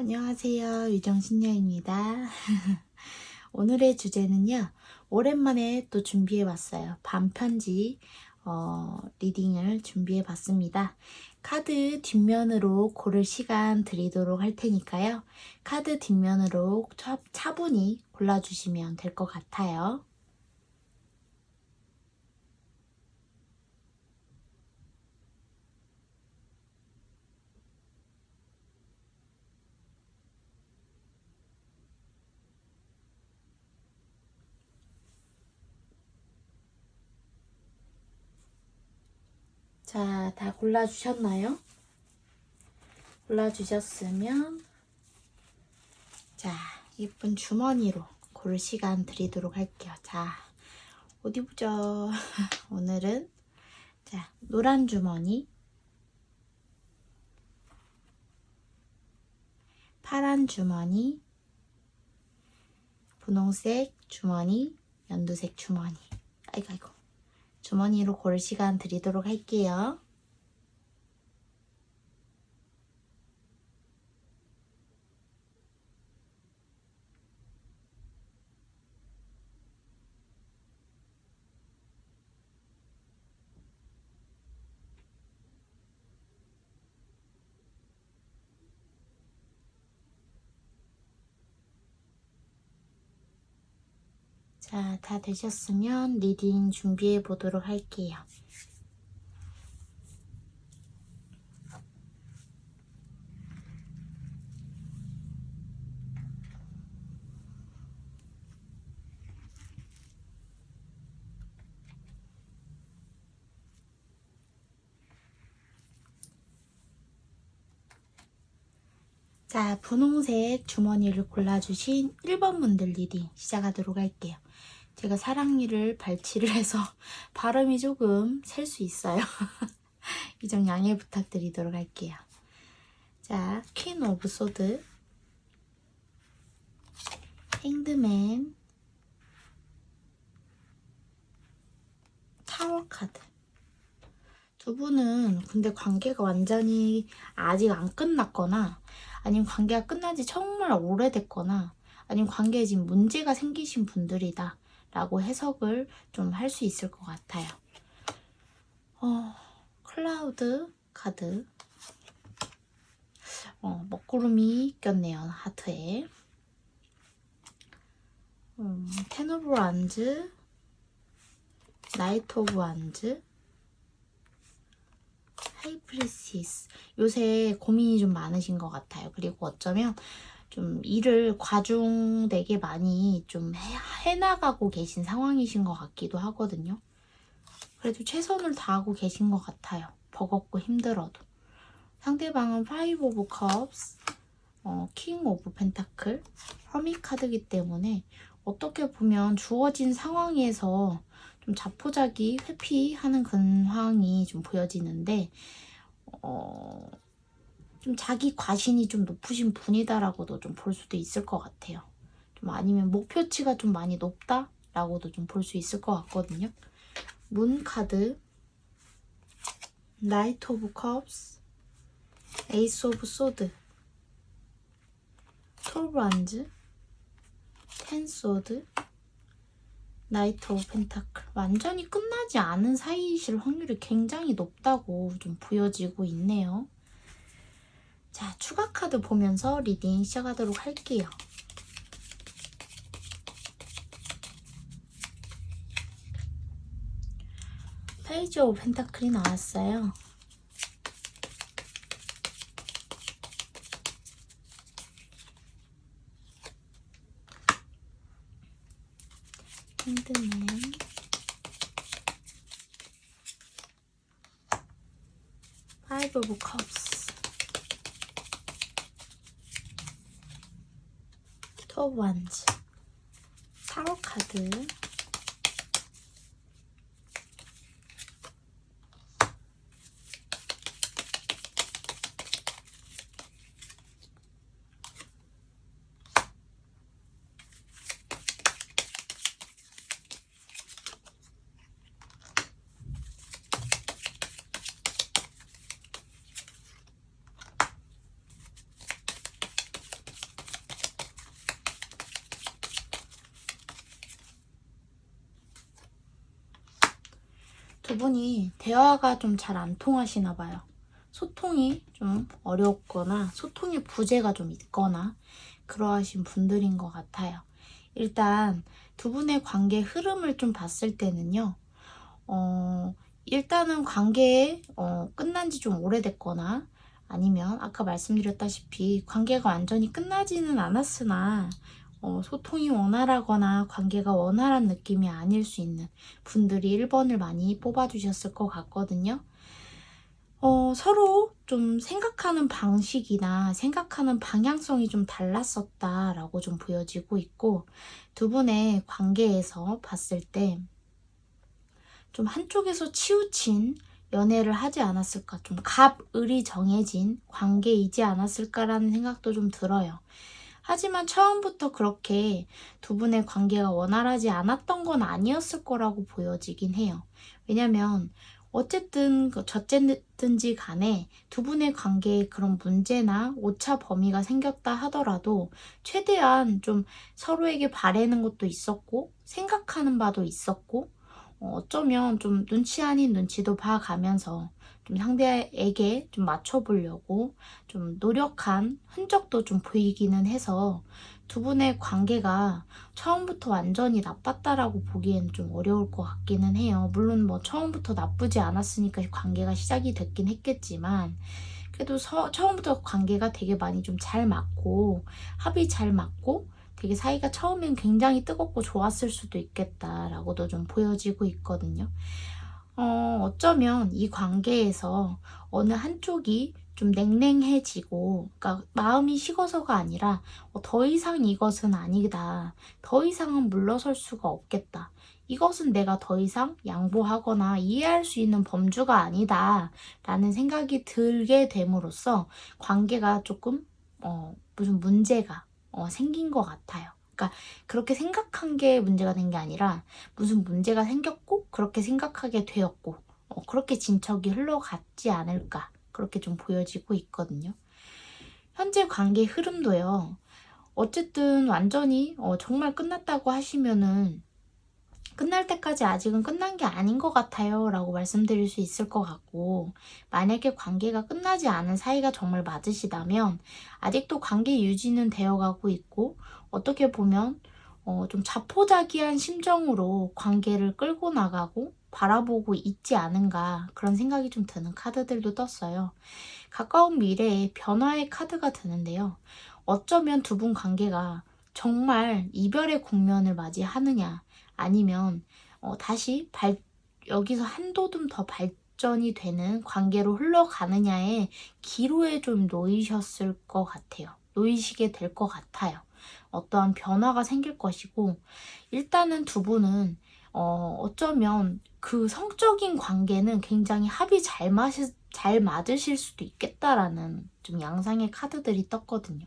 안녕하세요. 유정신녀입니다. 오늘의 주제는요. 오랜만에 또 준비해봤어요. 반편지 리딩을 준비해봤습니다. 카드 뒷면으로 고를 시간 드리도록 할 테니까요. 카드 뒷면으로 차분히 골라주시면 될 것 같아요. 자, 다 골라주셨나요? 골라주셨으면 자, 예쁜 주머니로 고를 시간 드리도록 할게요. 자, 어디 보자. 오늘은 자, 노란 주머니, 파란 주머니, 분홍색 주머니, 연두색 주머니. 아이고. 주머니로 고를 시간 드리도록 할게요. 자, 다 되셨으면 리딩 준비해 보도록 할게요. 자, 분홍색 주머니를 골라주신 1번 분들 리딩 시작하도록 할게요. 제가 사랑니를 발치를 해서 발음이 조금 셀 수 있어요. 이 점 양해 부탁드리도록 할게요. 자, 퀸 오브 소드, 행드맨, 타워 카드. 두 분은 근데 관계가 완전히 아직 안 끝났거나 아니면 관계가 끝난 지 정말 오래됐거나 아니면 관계에 지금 문제가 생기신 분들이다 라고 해석을 좀 할 수 있을 것 같아요. 클라우드 카드, 먹구름이 꼈네요. 하트에. 텐 오브 완즈, 나이트 오브 완즈, 하이프리시스. 요새 고민이 좀 많으신 것 같아요. 그리고 어쩌면 좀 일을 과중되게 많이 좀 해나가고 계신 상황이신 것 같기도 하거든요. 그래도 최선을 다하고 계신 것 같아요. 버겁고 힘들어도. 상대방은 5 오브 컵스, 킹 오브 펜타클, 허미 카드이기 때문에 어떻게 보면 주어진 상황에서 좀 자포자기 회피하는 근황이 좀 보여지는데 좀 자기 과신이 좀 높으신 분이다라고도 좀 볼 수도 있을 것 같아요. 좀 아니면 목표치가 좀 많이 높다라고도 좀 볼 수 있을 것 같거든요. 문 카드, 나이트 오브 컵스, 에이스 오브 소드, 톨브 완즈, 텐 소드, 나이트 오브 펜타클. 완전히 끝나지 않은 사이이실 확률이 굉장히 높다고 좀 보여지고 있네요. 자, 추가 카드 보면서 리딩 시작하도록 할게요. 페이지 오브 펜타클이 나왔어요. 핸드맨, 파이브 오브 컵스, 토브 완즈, 타로 카드, 두 분이 대화가 좀 잘 안 통하시나 봐요. 소통이 좀 어렵거나 소통의 부재가 좀 있거나 그러하신 분들인 것 같아요. 일단 두 분의 관계 흐름을 좀 봤을 때는요. 일단은 관계 끝난 지 좀 오래됐거나 아니면 아까 말씀드렸다시피 관계가 완전히 끝나지는 않았으나 소통이 원활하거나 관계가 원활한 느낌이 아닐 수 있는 분들이 1번을 많이 뽑아주셨을 것 같거든요. 서로 좀 생각하는 방식이나 생각하는 방향성이 좀 달랐었다라고 좀 보여지고 있고, 두 분의 관계에서 봤을 때 좀 한쪽에서 치우친 연애를 하지 않았을까, 좀 갑을이 정해진 관계이지 않았을까라는 생각도 좀 들어요. 하지만 처음부터 그렇게 두 분의 관계가 원활하지 않았던 건 아니었을 거라고 보여지긴 해요. 왜냐면 어쨌든 저쨌든지 간에 두 분의 관계에 그런 문제나 오차 범위가 생겼다 하더라도 최대한 좀 서로에게 바라는 것도 있었고 생각하는 바도 있었고, 어쩌면 좀 눈치 아닌 눈치도 봐가면서 좀 상대에게 좀 맞춰보려고 좀 노력한 흔적도 좀 보이기는 해서 두 분의 관계가 처음부터 완전히 나빴다라고 보기에는 좀 어려울 것 같기는 해요. 물론 뭐 처음부터 나쁘지 않았으니까 관계가 시작이 됐긴 했겠지만, 그래도 처음부터 관계가 되게 많이 좀 잘 맞고 합이 잘 맞고 되게 사이가 처음엔 굉장히 뜨겁고 좋았을 수도 있겠다라고도 좀 보여지고 있거든요. 어쩌면 이 관계에서 어느 한쪽이 좀 냉랭해지고, 그러니까 마음이 식어서가 아니라 더 이상 이것은 아니다. 더 이상은 물러설 수가 없겠다. 이것은 내가 더 이상 양보하거나 이해할 수 있는 범주가 아니다. 라는 생각이 들게 됨으로써 관계가 조금 무슨 문제가 생긴 것 같아요. 그러니까 그렇게 생각한 게 문제가 된 게 아니라 무슨 문제가 생겼고 그렇게 생각하게 되었고 그렇게 진척이 흘러갔지 않을까, 그렇게 좀 보여지고 있거든요. 현재 관계 흐름도요. 어쨌든 완전히 정말 끝났다고 하시면은 끝날 때까지 아직은 끝난 게 아닌 것 같아요 라고 말씀드릴 수 있을 것 같고, 만약에 관계가 끝나지 않은 사이가 정말 맞으시다면 아직도 관계 유지는 되어가고 있고, 어떻게 보면 좀 자포자기한 심정으로 관계를 끌고 나가고 바라보고 있지 않은가, 그런 생각이 좀 드는 카드들도 떴어요. 가까운 미래에 변화의 카드가 드는데요. 어쩌면 두 분 관계가 정말 이별의 국면을 맞이하느냐, 아니면 다시 여기서 한도좀 더 발전이 되는 관계로 흘러가느냐의 기로에 좀 놓이셨을 것 같아요. 놓이시게 될 것 같아요. 어떠한 변화가 생길 것이고, 일단은 두 분은 어쩌면 그 성적인 관계는 굉장히 합이 잘 맞으실 수도 있겠다라는 좀 양상의 카드들이 떴거든요.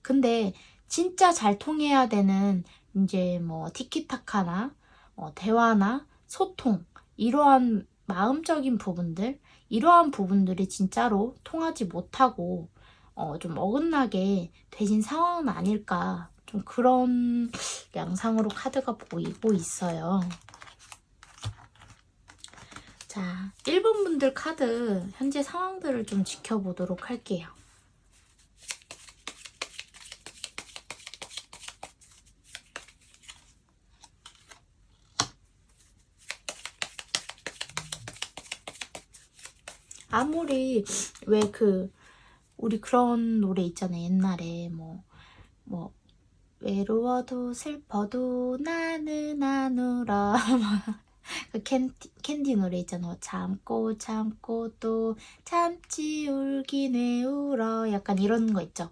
근데 진짜 잘 통해야 되는 이제 뭐 티키타카나 대화나 소통, 이러한 마음적인 부분들, 이러한 부분들이 진짜로 통하지 못하고 좀 어긋나게 되신 상황은 아닐까, 좀 그런 양상으로 카드가 보이고 있어요. 자, 1번 분들 카드 현재 상황들을 좀 지켜보도록 할게요. 아무리 왜 우리 그런 노래 있잖아요. 옛날에 뭐 외로워도 슬퍼도 나는 안 울어. 그 캔디 노래 있잖아. 참고 참고 또 참지 울긴 왜 울어. 약간 이런 거 있죠.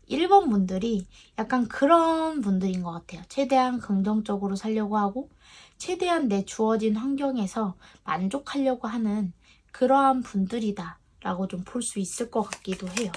1번 분들이 약간 그런 분들인 것 같아요. 최대한 긍정적으로 살려고 하고 최대한 내 주어진 환경에서 만족하려고 하는 그러한 분들이다 라고 좀 볼 수 있을 것 같기도 해요.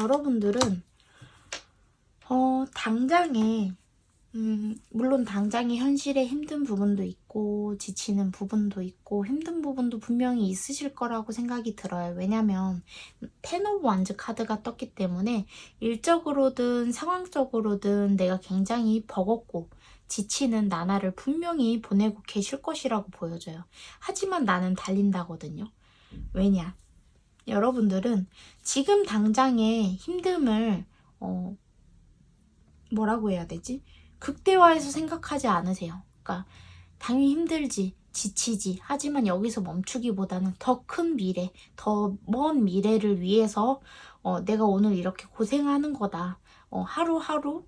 여러분들은 당장에 물론 당장의 현실에 힘든 부분도 있고 지치는 부분도 있고 힘든 부분도 분명히 있으실 거라고 생각이 들어요. 왜냐면 10 오브 원즈 카드가 떴기 때문에 일적으로든 상황적으로든 내가 굉장히 버겁고 지치는 나날을 분명히 보내고 계실 것이라고 보여져요. 하지만 나는 달린다거든요. 왜냐? 여러분들은 지금 당장의 힘듦을 뭐라고 해야 되지? 극대화해서 생각하지 않으세요. 그러니까 당연히 힘들지, 지치지. 하지만 여기서 멈추기보다는 더 큰 미래, 더 먼 미래를 위해서 내가 오늘 이렇게 고생하는 거다. 하루하루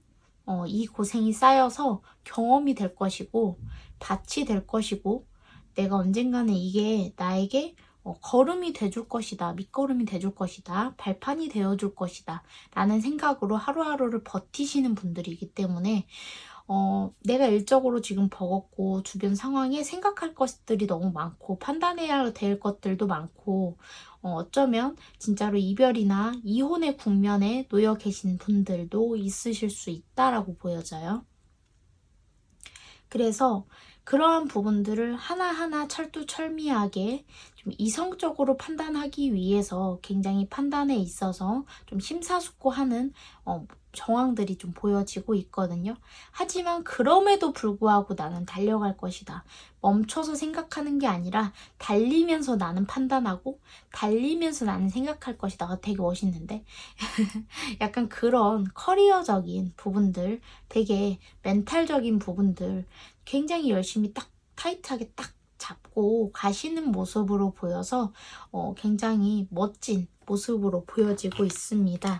이 고생이 쌓여서 경험이 될 것이고 밭이 될 것이고 내가 언젠가는 이게 나에게 걸음이 돼줄 것이다. 밑거름이 돼줄 것이다. 발판이 되어줄 것이다. 라는 생각으로 하루하루를 버티시는 분들이기 때문에 내가 일적으로 지금 버겁고 주변 상황에 생각할 것들이 너무 많고 판단해야 될 것들도 많고 어쩌면 진짜로 이별이나 이혼의 국면에 놓여 계신 분들도 있으실 수 있다라고 보여져요. 그래서 그러한 부분들을 하나하나 철두철미하게 좀 이성적으로 판단하기 위해서 굉장히 판단에 있어서 좀 심사숙고하는 정황들이 좀 보여지고 있거든요. 하지만 그럼에도 불구하고 나는 달려갈 것이다. 멈춰서 생각하는 게 아니라 달리면서 나는 판단하고 달리면서 나는 생각할 것이다. 되게 멋있는데? 약간 그런 커리어적인 부분들, 되게 멘탈적인 부분들 굉장히 열심히 딱 타이트하게 딱 잡고 가시는 모습으로 보여서 굉장히 멋진 모습으로 보여지고 있습니다.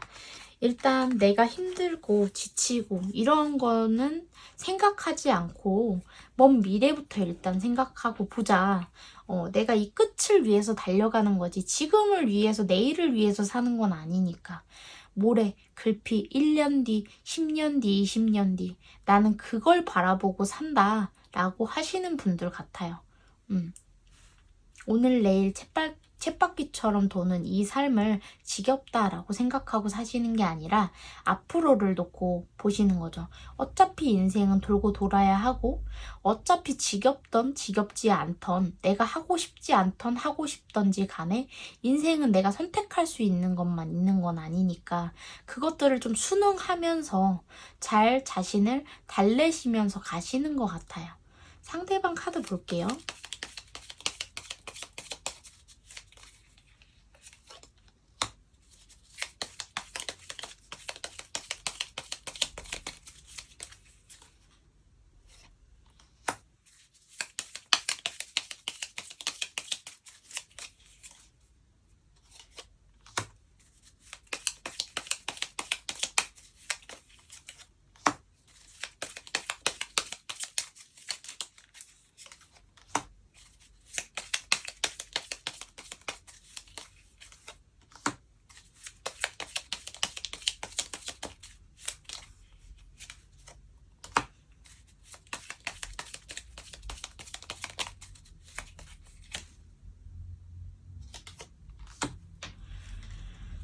일단 내가 힘들고 지치고 이런 거는 생각하지 않고 먼 미래부터 일단 생각하고 보자. 내가 이 끝을 위해서 달려가는 거지 지금을 위해서 내일을 위해서 사는 건 아니니까. 모레, 글피 1년 뒤, 10년 뒤, 20년 뒤 나는 그걸 바라보고 산다 라고 하시는 분들 같아요. 오늘 내일 쳇바퀴처럼 도는 이 삶을 지겹다라고 생각하고 사시는 게 아니라 앞으로를 놓고 보시는 거죠. 어차피 인생은 돌고 돌아야 하고 어차피 지겹던 지겹지 않던 내가 하고 싶지 않던 하고 싶던지 간에 인생은 내가 선택할 수 있는 것만 있는 건 아니니까 그것들을 좀 순응하면서 잘 자신을 달래시면서 가시는 것 같아요. 상대방 카드 볼게요.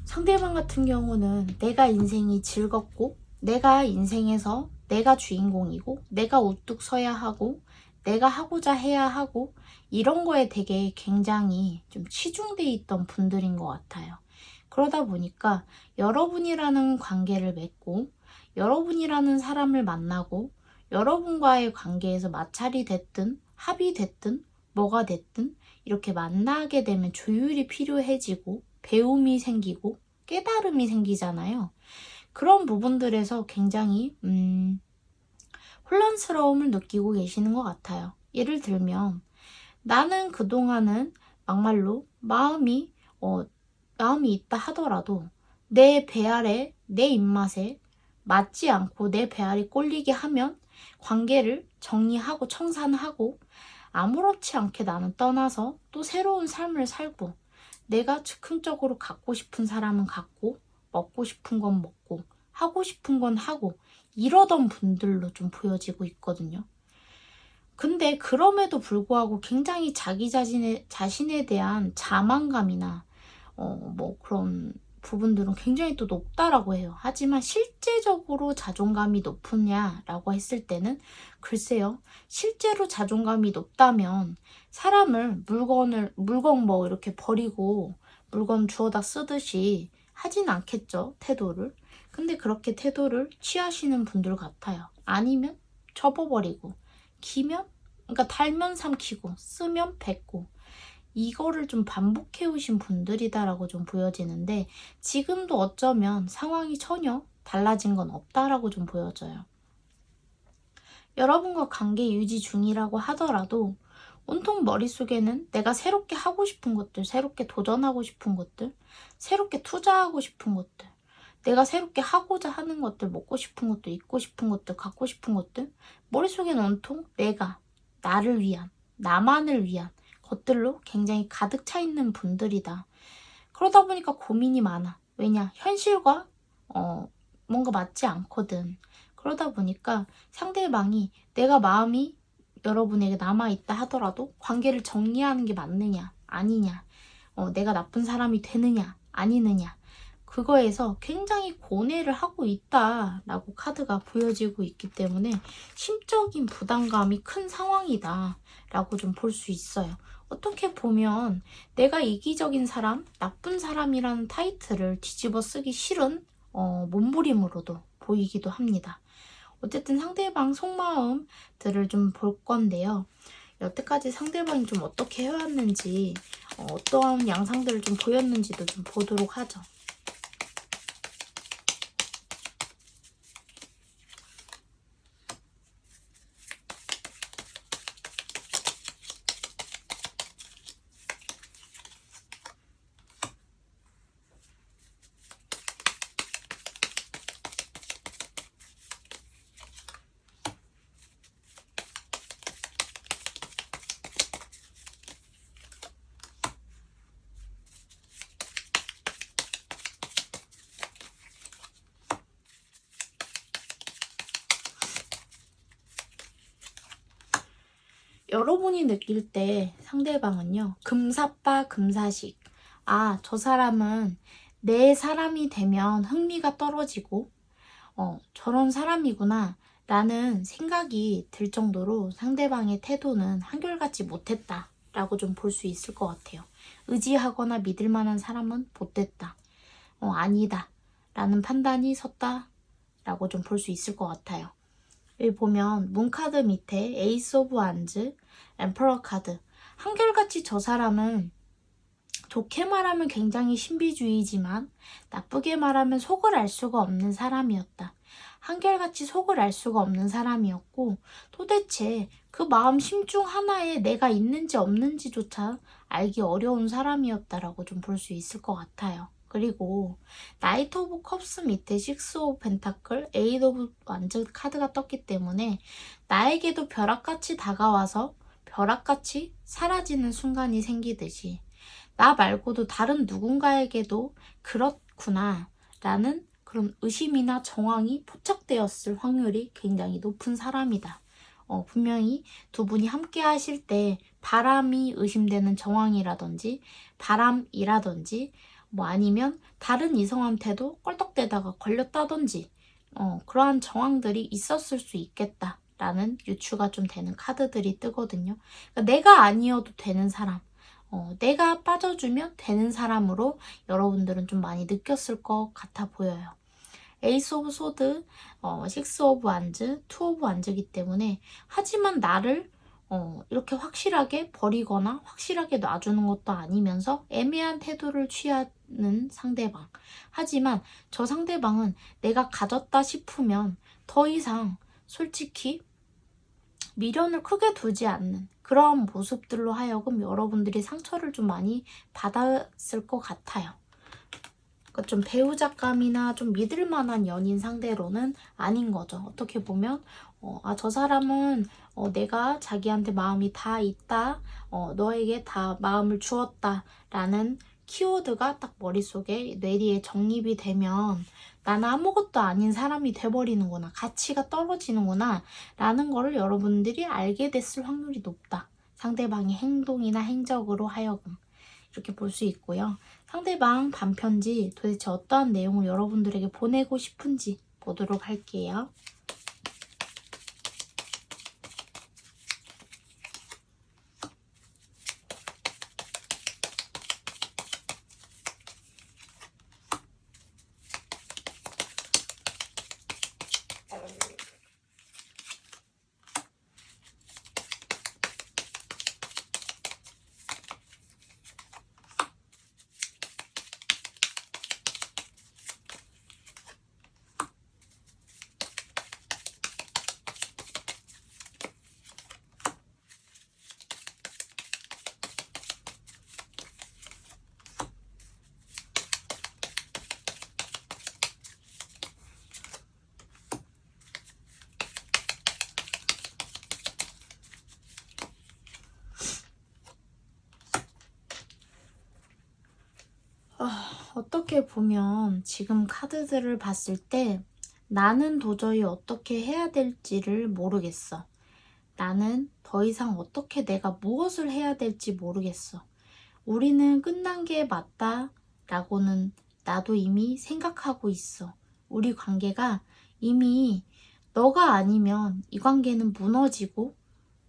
상대방 같은 경우는 내가 인생이 즐겁고 내가 인생에서 내가 주인공이고 내가 우뚝 서야 하고 내가 하고자 해야 하고 이런 거에 되게 굉장히 좀 치중돼 있던 분들인 것 같아요. 그러다 보니까 여러분이라는 관계를 맺고 여러분이라는 사람을 만나고 여러분과의 관계에서 마찰이 됐든 합이 됐든 뭐가 됐든 이렇게 만나게 되면 조율이 필요해지고 배움이 생기고 깨달음이 생기잖아요. 그런 부분들에서 굉장히 혼란스러움을 느끼고 계시는 것 같아요. 예를 들면 나는 그동안은 막말로 마음이 있다 하더라도 내 배알에 내 입맛에 맞지 않고 내 배알이 꼴리게 하면 관계를 정리하고 청산하고 아무렇지 않게 나는 떠나서 또 새로운 삶을 살고 내가 즉흥적으로 갖고 싶은 사람은 갖고 먹고 싶은 건 먹고 하고 싶은 건 하고 이러던 분들로 좀 보여지고 있거든요. 근데 그럼에도 불구하고 굉장히 자기 자신에 대한 자만감이나 뭐 그런 부분들은 굉장히 또 높다라고 해요. 하지만 실제적으로 자존감이 높으냐라고 했을 때는 글쎄요. 실제로 자존감이 높다면 사람을 물건 뭐 이렇게 버리고 물건 주워다 쓰듯이 하진 않겠죠. 태도를. 근데 그렇게 태도를 취하시는 분들 같아요. 아니면 접어버리고 기면 그러니까 달면 삼키고 쓰면 뱉고 이거를 좀 반복해 오신 분들이다라고 좀 보여지는데 지금도 어쩌면 상황이 전혀 달라진 건 없다라고 좀 보여져요. 여러분과 관계 유지 중이라고 하더라도 온통 머릿속에는 내가 새롭게 하고 싶은 것들, 새롭게 도전하고 싶은 것들, 새롭게 투자하고 싶은 것들, 내가 새롭게 하고자 하는 것들, 먹고 싶은 것들, 입고 싶은 것들, 갖고 싶은 것들, 머릿속에는 온통 내가, 나를 위한, 나만을 위한 것들로 굉장히 가득 차 있는 분들이다. 그러다 보니까 고민이 많아. 왜냐? 현실과 뭔가 맞지 않거든. 그러다 보니까 상대방이 내가 마음이 여러분에게 남아있다 하더라도 관계를 정리하는 게 맞느냐, 아니냐, 내가 나쁜 사람이 되느냐, 아니느냐, 그거에서 굉장히 고뇌를 하고 있다라고 카드가 보여지고 있기 때문에 심적인 부담감이 큰 상황이다 라고 좀 볼 수 있어요. 어떻게 보면 내가 이기적인 사람, 나쁜 사람이라는 타이틀을 뒤집어 쓰기 싫은 몸부림으로도 보이기도 합니다. 어쨌든 상대방 속마음들을 좀 볼 건데요. 여태까지 상대방이 좀 어떻게 해왔는지, 어떠한 양상들을 좀 보였는지도 좀 보도록 하죠. 여러분이 느낄 때 상대방은요, 금사빠 금사식. 아, 저 사람은 내 사람이 되면 흥미가 떨어지고, 저런 사람이구나 라는 생각이 들 정도로 상대방의 태도는 한결같지 못했다 라고 좀 볼 수 있을 것 같아요. 의지하거나 믿을 만한 사람은 못됐다. 아니다 라는 판단이 섰다 라고 좀 볼 수 있을 것 같아요. 여기 보면 문카드 밑에 에이스 오브 완즈, 엠퍼러 카드. 한결같이 저 사람은 좋게 말하면 굉장히 신비주의지만 나쁘게 말하면 속을 알 수가 없는 사람이었다. 한결같이 속을 알 수가 없는 사람이었고 도대체 그 마음 심중 하나에 내가 있는지 없는지조차 알기 어려운 사람이었다라고 좀 볼 수 있을 것 같아요. 그리고 나이트 오브 컵스 밑에 식스 오브 펜타클, 에이드 오브 완즈 카드가 떴기 때문에 나에게도 벼락같이 다가와서 벼락같이 사라지는 순간이 생기듯이 나 말고도 다른 누군가에게도 그렇구나 라는 그런 의심이나 정황이 포착되었을 확률이 굉장히 높은 사람이다. 분명히 두 분이 함께 하실 때 바람이 의심되는 정황이라든지 바람이라든지 뭐 아니면 다른 이성한테도 껄떡대다가 걸렸다든지 그러한 정황들이 있었을 수 있겠다 라는 유추가 좀 되는 카드들이 뜨거든요. 그러니까 내가 아니어도 되는 사람, 내가 빠져주면 되는 사람으로 여러분들은 좀 많이 느꼈을 것 같아 보여요. 에이스 오브 소드, 식스 오브 완즈, 투 오브 완즈이기 때문에 하지만 나를 이렇게 확실하게 버리거나 확실하게 놔주는 것도 아니면서 애매한 태도를 취하는 상대방. 하지만 저 상대방은 내가 가졌다 싶으면 더 이상 솔직히 미련을 크게 두지 않는 그런 모습들로 하여금 여러분들이 상처를 좀 많이 받았을 것 같아요. 그러니까 좀 배우자감이나 좀 믿을 만한 연인 상대로는 아닌 거죠. 어떻게 보면 저 사람은 내가 자기한테 마음이 다 있다, 너에게 다 마음을 주었다 라는 키워드가 딱 머릿속에 뇌리에 정립이 되면 나는 아무것도 아닌 사람이 돼버리는구나, 가치가 떨어지는구나 라는 거를 여러분들이 알게 됐을 확률이 높다. 상대방의 행동이나 행적으로 하여금 이렇게 볼 수 있고요. 상대방 반편지 도대체 어떠한 내용을 여러분들에게 보내고 싶은지 보도록 할게요. 어떻게 보면 지금 카드들을 봤을 때 나는 도저히 어떻게 해야 될지를 모르겠어. 나는 더 이상 어떻게 내가 무엇을 해야 될지 모르겠어. 우리는 끝난 게 맞다 라고는 나도 이미 생각하고 있어. 우리 관계가 이미 너가 아니면 이 관계는 무너지고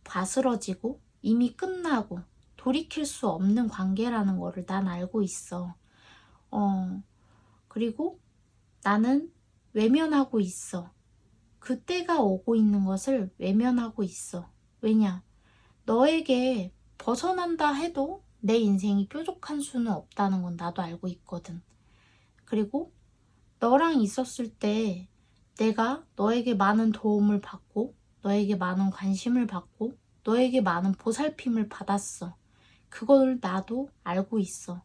바스러지고 이미 끝나고 돌이킬 수 없는 관계라는 거를 난 알고 있어. 그리고 나는 외면하고 있어. 그때가 오고 있는 것을 외면하고 있어. 왜냐? 너에게 벗어난다 해도 내 인생이 뾰족한 수는 없다는 건 나도 알고 있거든. 그리고 너랑 있었을 때 내가 너에게 많은 도움을 받고 너에게 많은 관심을 받고 너에게 많은 보살핌을 받았어. 그걸 나도 알고 있어.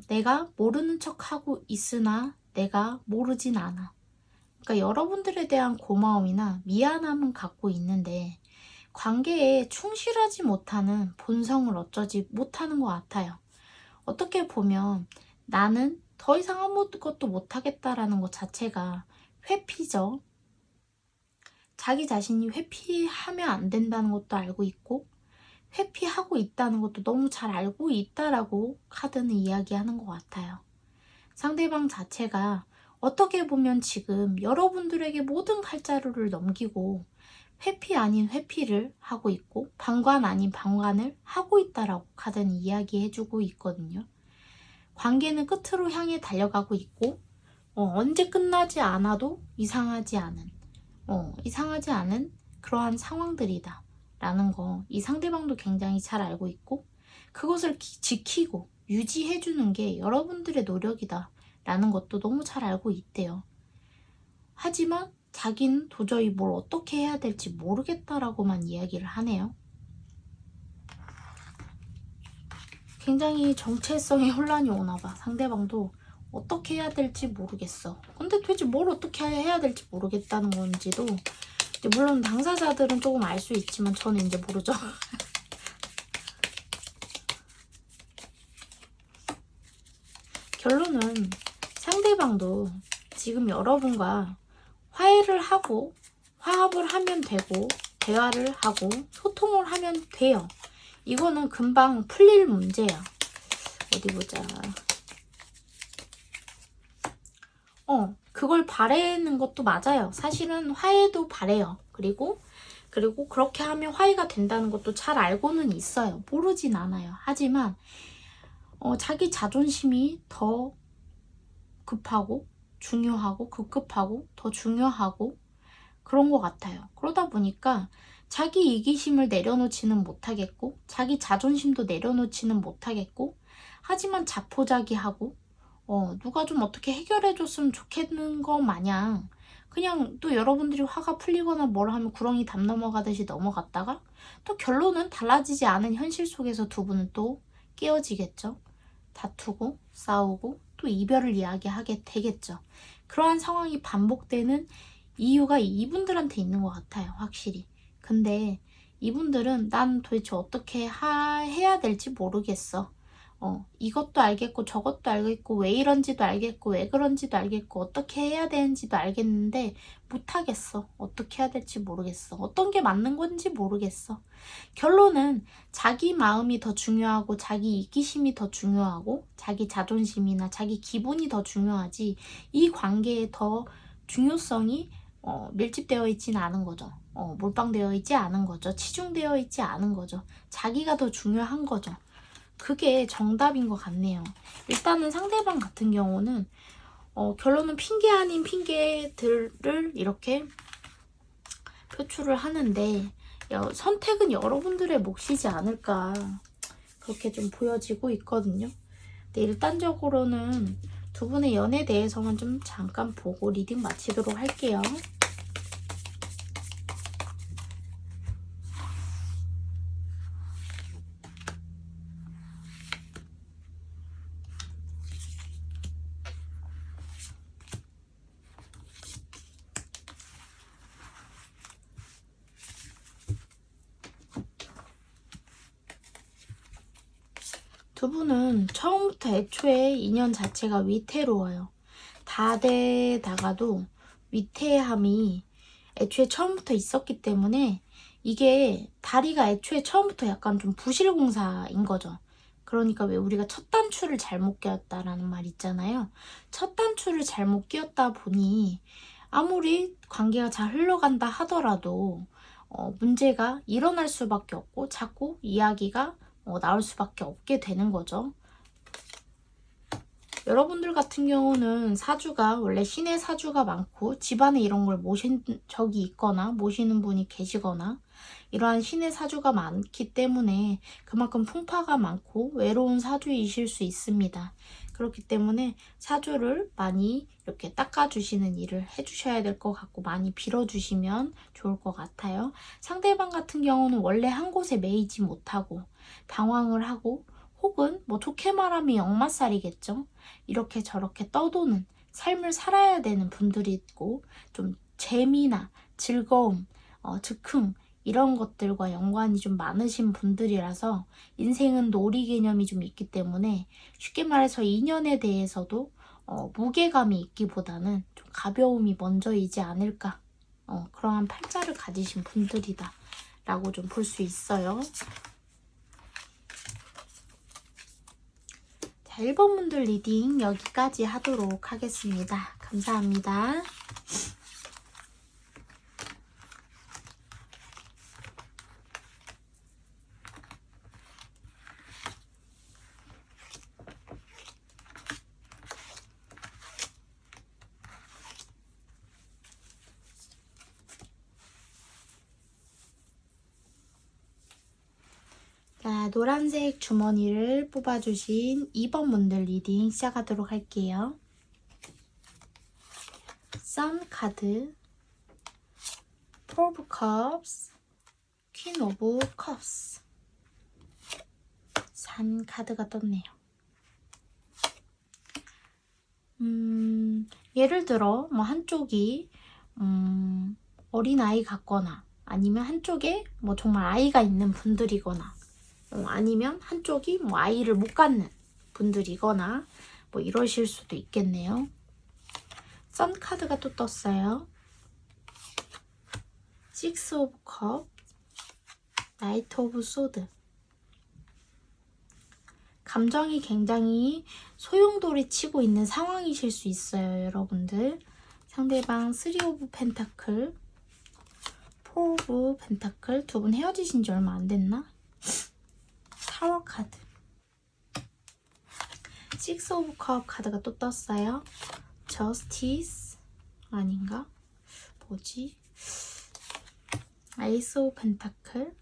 내가 모르는 척하고 있으나 내가 모르진 않아. 그러니까 여러분들에 대한 고마움이나 미안함은 갖고 있는데 관계에 충실하지 못하는 본성을 어쩌지 못하는 것 같아요. 어떻게 보면 나는 더 이상 아무것도 못하겠다라는 것 자체가 회피죠. 자기 자신이 회피하면 안 된다는 것도 알고 있고 회피하고 있다는 것도 너무 잘 알고 있다라고 카드는 이야기하는 것 같아요. 상대방 자체가 어떻게 보면 지금 여러분들에게 모든 칼자루를 넘기고 회피 아닌 회피를 하고 있고 방관 아닌 방관을 하고 있다라고 카드는 이야기해주고 있거든요. 관계는 끝으로 향해 달려가고 있고 언제 끝나지 않아도 이상하지 않은 그러한 상황들이다 라는 거 이 상대방도 굉장히 잘 알고 있고 그것을 지키고 유지해주는 게 여러분들의 노력이다 라는 것도 너무 잘 알고 있대요. 하지만 자기는 도저히 뭘 어떻게 해야 될지 모르겠다라고만 이야기를 하네요. 굉장히 정체성의 혼란이 오나봐. 상대방도 어떻게 해야 될지 모르겠어. 근데 도대체 뭘 어떻게 해야 될지 모르겠다는 건지도 물론 당사자들은 조금 알 수 있지만 저는 이제 모르죠. 결론은 상대방도 지금 여러분과 화해를 하고 화합을 하면 되고 대화를 하고 소통을 하면 돼요. 이거는 금방 풀릴 문제야. 어디 보자. 그걸 바라는 것도 맞아요. 사실은 화해도 바래요. 그리고 그렇게 하면 화해가 된다는 것도 잘 알고는 있어요. 모르진 않아요. 하지만 자기 자존심이 더 급하고 중요하고 급급하고 더 중요하고 그런 것 같아요. 그러다 보니까 자기 이기심을 내려놓지는 못하겠고 자기 자존심도 내려놓지는 못하겠고 하지만 자포자기하고 누가 좀 어떻게 해결해줬으면 좋겠는 거 마냥 그냥 또 여러분들이 화가 풀리거나 뭘 하면 구렁이 담 넘어가듯이 넘어갔다가 또 결론은 달라지지 않은 현실 속에서 두 분은 또 깨어지겠죠. 다투고 싸우고 또 이별을 이야기하게 되겠죠. 그러한 상황이 반복되는 이유가 이분들한테 있는 것 같아요. 확실히. 근데 이분들은 난 도대체 어떻게 해야 될지 모르겠어. 이것도 알겠고 저것도 알겠고 왜 이런지도 알겠고 왜 그런지도 알겠고 어떻게 해야 되는지도 알겠는데 못하겠어. 어떻게 해야 될지 모르겠어. 어떤 게 맞는 건지 모르겠어. 결론은 자기 마음이 더 중요하고 자기 이기심이 더 중요하고 자기 자존심이나 자기 기분이 더 중요하지 이 관계에 더 중요성이 밀집되어 있지는 않은 거죠. 몰빵되어 있지 않은 거죠. 치중되어 있지 않은 거죠. 자기가 더 중요한 거죠. 그게 정답인 것 같네요. 일단은 상대방 같은 경우는 결론은 핑계 아닌 핑계들을 이렇게 표출을 하는데 선택은 여러분들의 몫이지 않을까 그렇게 좀 보여지고 있거든요. 근데 일단적으로는 두 분의 연애에 대해서만 좀 잠깐 보고 리딩 마치도록 할게요. 두 분은 처음부터 애초에 인연 자체가 위태로워요. 다되다가도 위태함이 애초에 처음부터 있었기 때문에 이게 다리가 애초에 처음부터 약간 좀 부실공사인 거죠. 그러니까 왜 우리가 첫 단추를 잘못 끼웠다라는 말 있잖아요. 첫 단추를 잘못 끼웠다 보니 아무리 관계가 잘 흘러간다 하더라도 문제가 일어날 수밖에 없고 자꾸 이야기가 나올 수밖에 없게 되는 거죠. 여러분들 같은 경우는 사주가 원래 신의 사주가 많고 집안에 이런 걸 모신 적이 있거나 모시는 분이 계시거나 이러한 신의 사주가 많기 때문에 그만큼 풍파가 많고 외로운 사주이실 수 있습니다. 그렇기 때문에 사주를 많이 이렇게 닦아주시는 일을 해주셔야 될 것 같고 많이 빌어주시면 좋을 것 같아요. 상대방 같은 경우는 원래 한 곳에 매이지 못하고 방황을 하고 혹은 뭐 좋게 말하면 역마살이겠죠. 이렇게 저렇게 떠도는 삶을 살아야 되는 분들이 있고 좀 재미나 즐거움, 즉흥 이런 것들과 연관이 좀 많으신 분들이라서 인생은 놀이 개념이 좀 있기 때문에 쉽게 말해서 인연에 대해서도 무게감이 있기보다는 좀 가벼움이 먼저이지 않을까 그러한 팔자를 가지신 분들이다 라고 좀 볼 수 있어요. 자, 1번 분들 리딩 여기까지 하도록 하겠습니다. 감사합니다. 자, 노란색 주머니를 뽑아주신 2번 분들 리딩 시작하도록 할게요. 선 카드, Four of Cups, Queen of Cups. 산 카드가 떴네요. 예를 들어 뭐 한쪽이 어린아이 같거나 아니면 한쪽에 뭐 정말 아이가 있는 분들이거나 아니면 한쪽이 뭐 아이를 못 갖는 분들이거나 뭐 이러실 수도 있겠네요. 선 카드가 또 떴어요. Six of Cups, Knight of Swords. 감정이 굉장히 소용돌이 치고 있는 상황이실 수 있어요, 여러분들. 상대방 3 of Pentacle, 4 of Pentacle. 두 분 헤어지신 지 얼마 안 됐나? 타워 카드. 6 of Cup 카드가 또 떴어요. Justice 아닌가? 뭐지? Ace of Pentacle.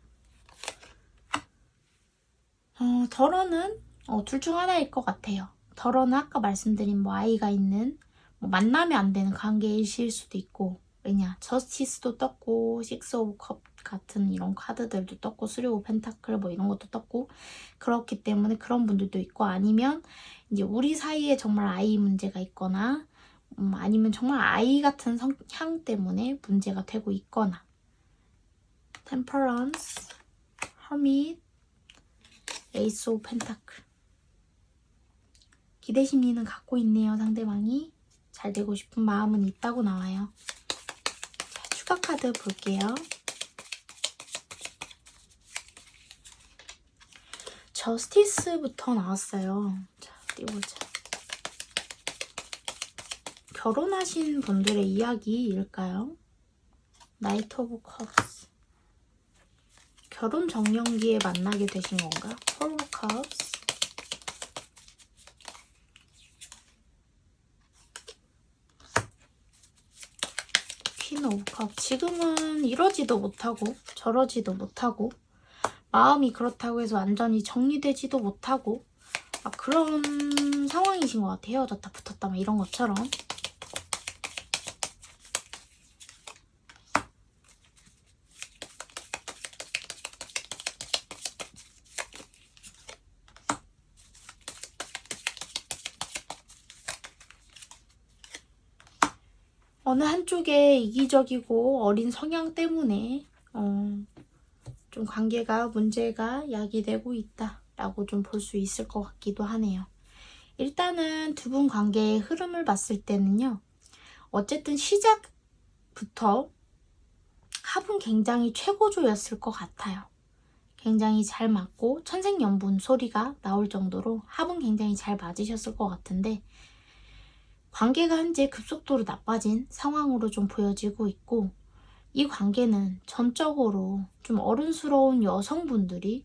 덜어는 둘 중 하나일 것 같아요. 덜어는 아까 말씀드린 뭐 아이가 있는 뭐 만나면 안 되는 관계이실 수도 있고 왜냐 저스티스도 떴고 6 of Cup 같은 이런 카드들도 떴고 3 of Pentacle 뭐 이런 것도 떴고 그렇기 때문에 그런 분들도 있고 아니면 이제 우리 사이에 정말 아이 문제가 있거나 아니면 정말 아이 같은 성향 때문에 문제가 되고 있거나 Temperance, Hermit, Ace of Pentacle. 기대 심리는 갖고 있네요. 상대방이 잘 되고 싶은 마음은 있다고 나와요. 자, 추가 카드 볼게요. 저스티스부터 나왔어요. 자, 띄워보자. 결혼하신 분들의 이야기일까요? 나이트 오브 컵스. 결혼 정년기에 만나게 되신 건가? 폴 오브 컵스. 퀸 오브 컵. 지금은 이러지도 못하고 저러지도 못하고 마음이 그렇다고 해서 완전히 정리되지도 못하고 그런 상황이신 것 같아요. 헤어졌다 붙었다 막 이런 것처럼. 어느 한쪽에 이기적이고 어린 성향 때문에 좀 관계가 문제가 야기되고 있다라고 좀 볼 수 있을 것 같기도 하네요. 일단은 두 분 관계의 흐름을 봤을 때는요. 어쨌든 시작부터 합은 굉장히 최고조였을 것 같아요. 굉장히 잘 맞고 천생연분 소리가 나올 정도로 합은 굉장히 잘 맞으셨을 것 같은데 관계가 현재 급속도로 나빠진 상황으로 좀 보여지고 있고 이 관계는 전적으로 좀 어른스러운 여성분들이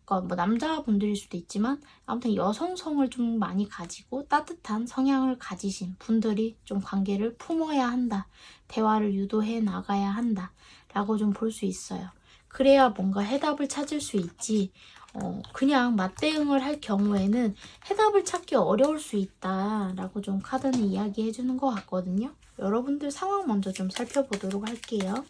그러니까 뭐 남자분들일 수도 있지만 아무튼 여성성을 좀 많이 가지고 따뜻한 성향을 가지신 분들이 좀 관계를 품어야 한다. 대화를 유도해 나가야 한다. 라고 좀 볼 수 있어요. 그래야 뭔가 해답을 찾을 수 있지 그냥 맞대응을 할 경우에는 해답을 찾기 어려울 수 있다라고 좀 카드는 이야기해 주는 것 같거든요. 여러분들 상황 먼저 좀 살펴보도록 할게요.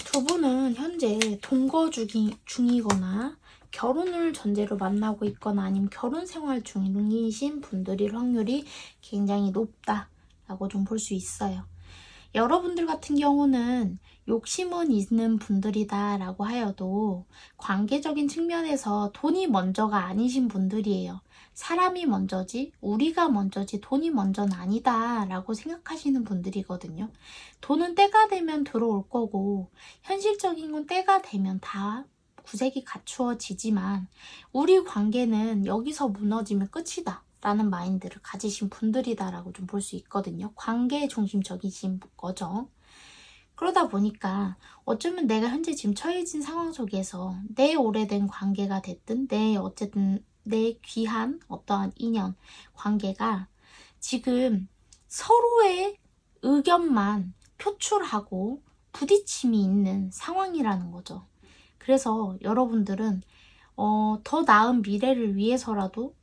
두 분은 현재 동거 중이거나 결혼을 전제로 만나고 있거나 아니면 결혼 생활 중이신 분들일 확률이 굉장히 높다라고 좀 볼 수 있어요. 여러분들 같은 경우는 욕심은 있는 분들이다 라고 하여도 관계적인 측면에서 돈이 먼저가 아니신 분들이에요. 사람이 먼저지 우리가 먼저지 돈이 먼저는 아니다 라고 생각하시는 분들이거든요. 돈은 때가 되면 들어올 거고 현실적인 건 때가 되면 다 구색이 갖추어지지만 우리 관계는 여기서 무너지면 끝이다 라는 마인드를 가지신 분들이다라고 좀 볼 수 있거든요. 관계 중심적이신 거죠. 그러다 보니까 어쩌면 내가 현재 지금 처해진 상황 속에서 내 오래된 관계가 됐든 어쨌든 내 귀한 어떠한 인연, 관계가 지금 서로의 의견만 표출하고 부딪힘이 있는 상황이라는 거죠. 그래서 여러분들은 더 나은 미래를 위해서라도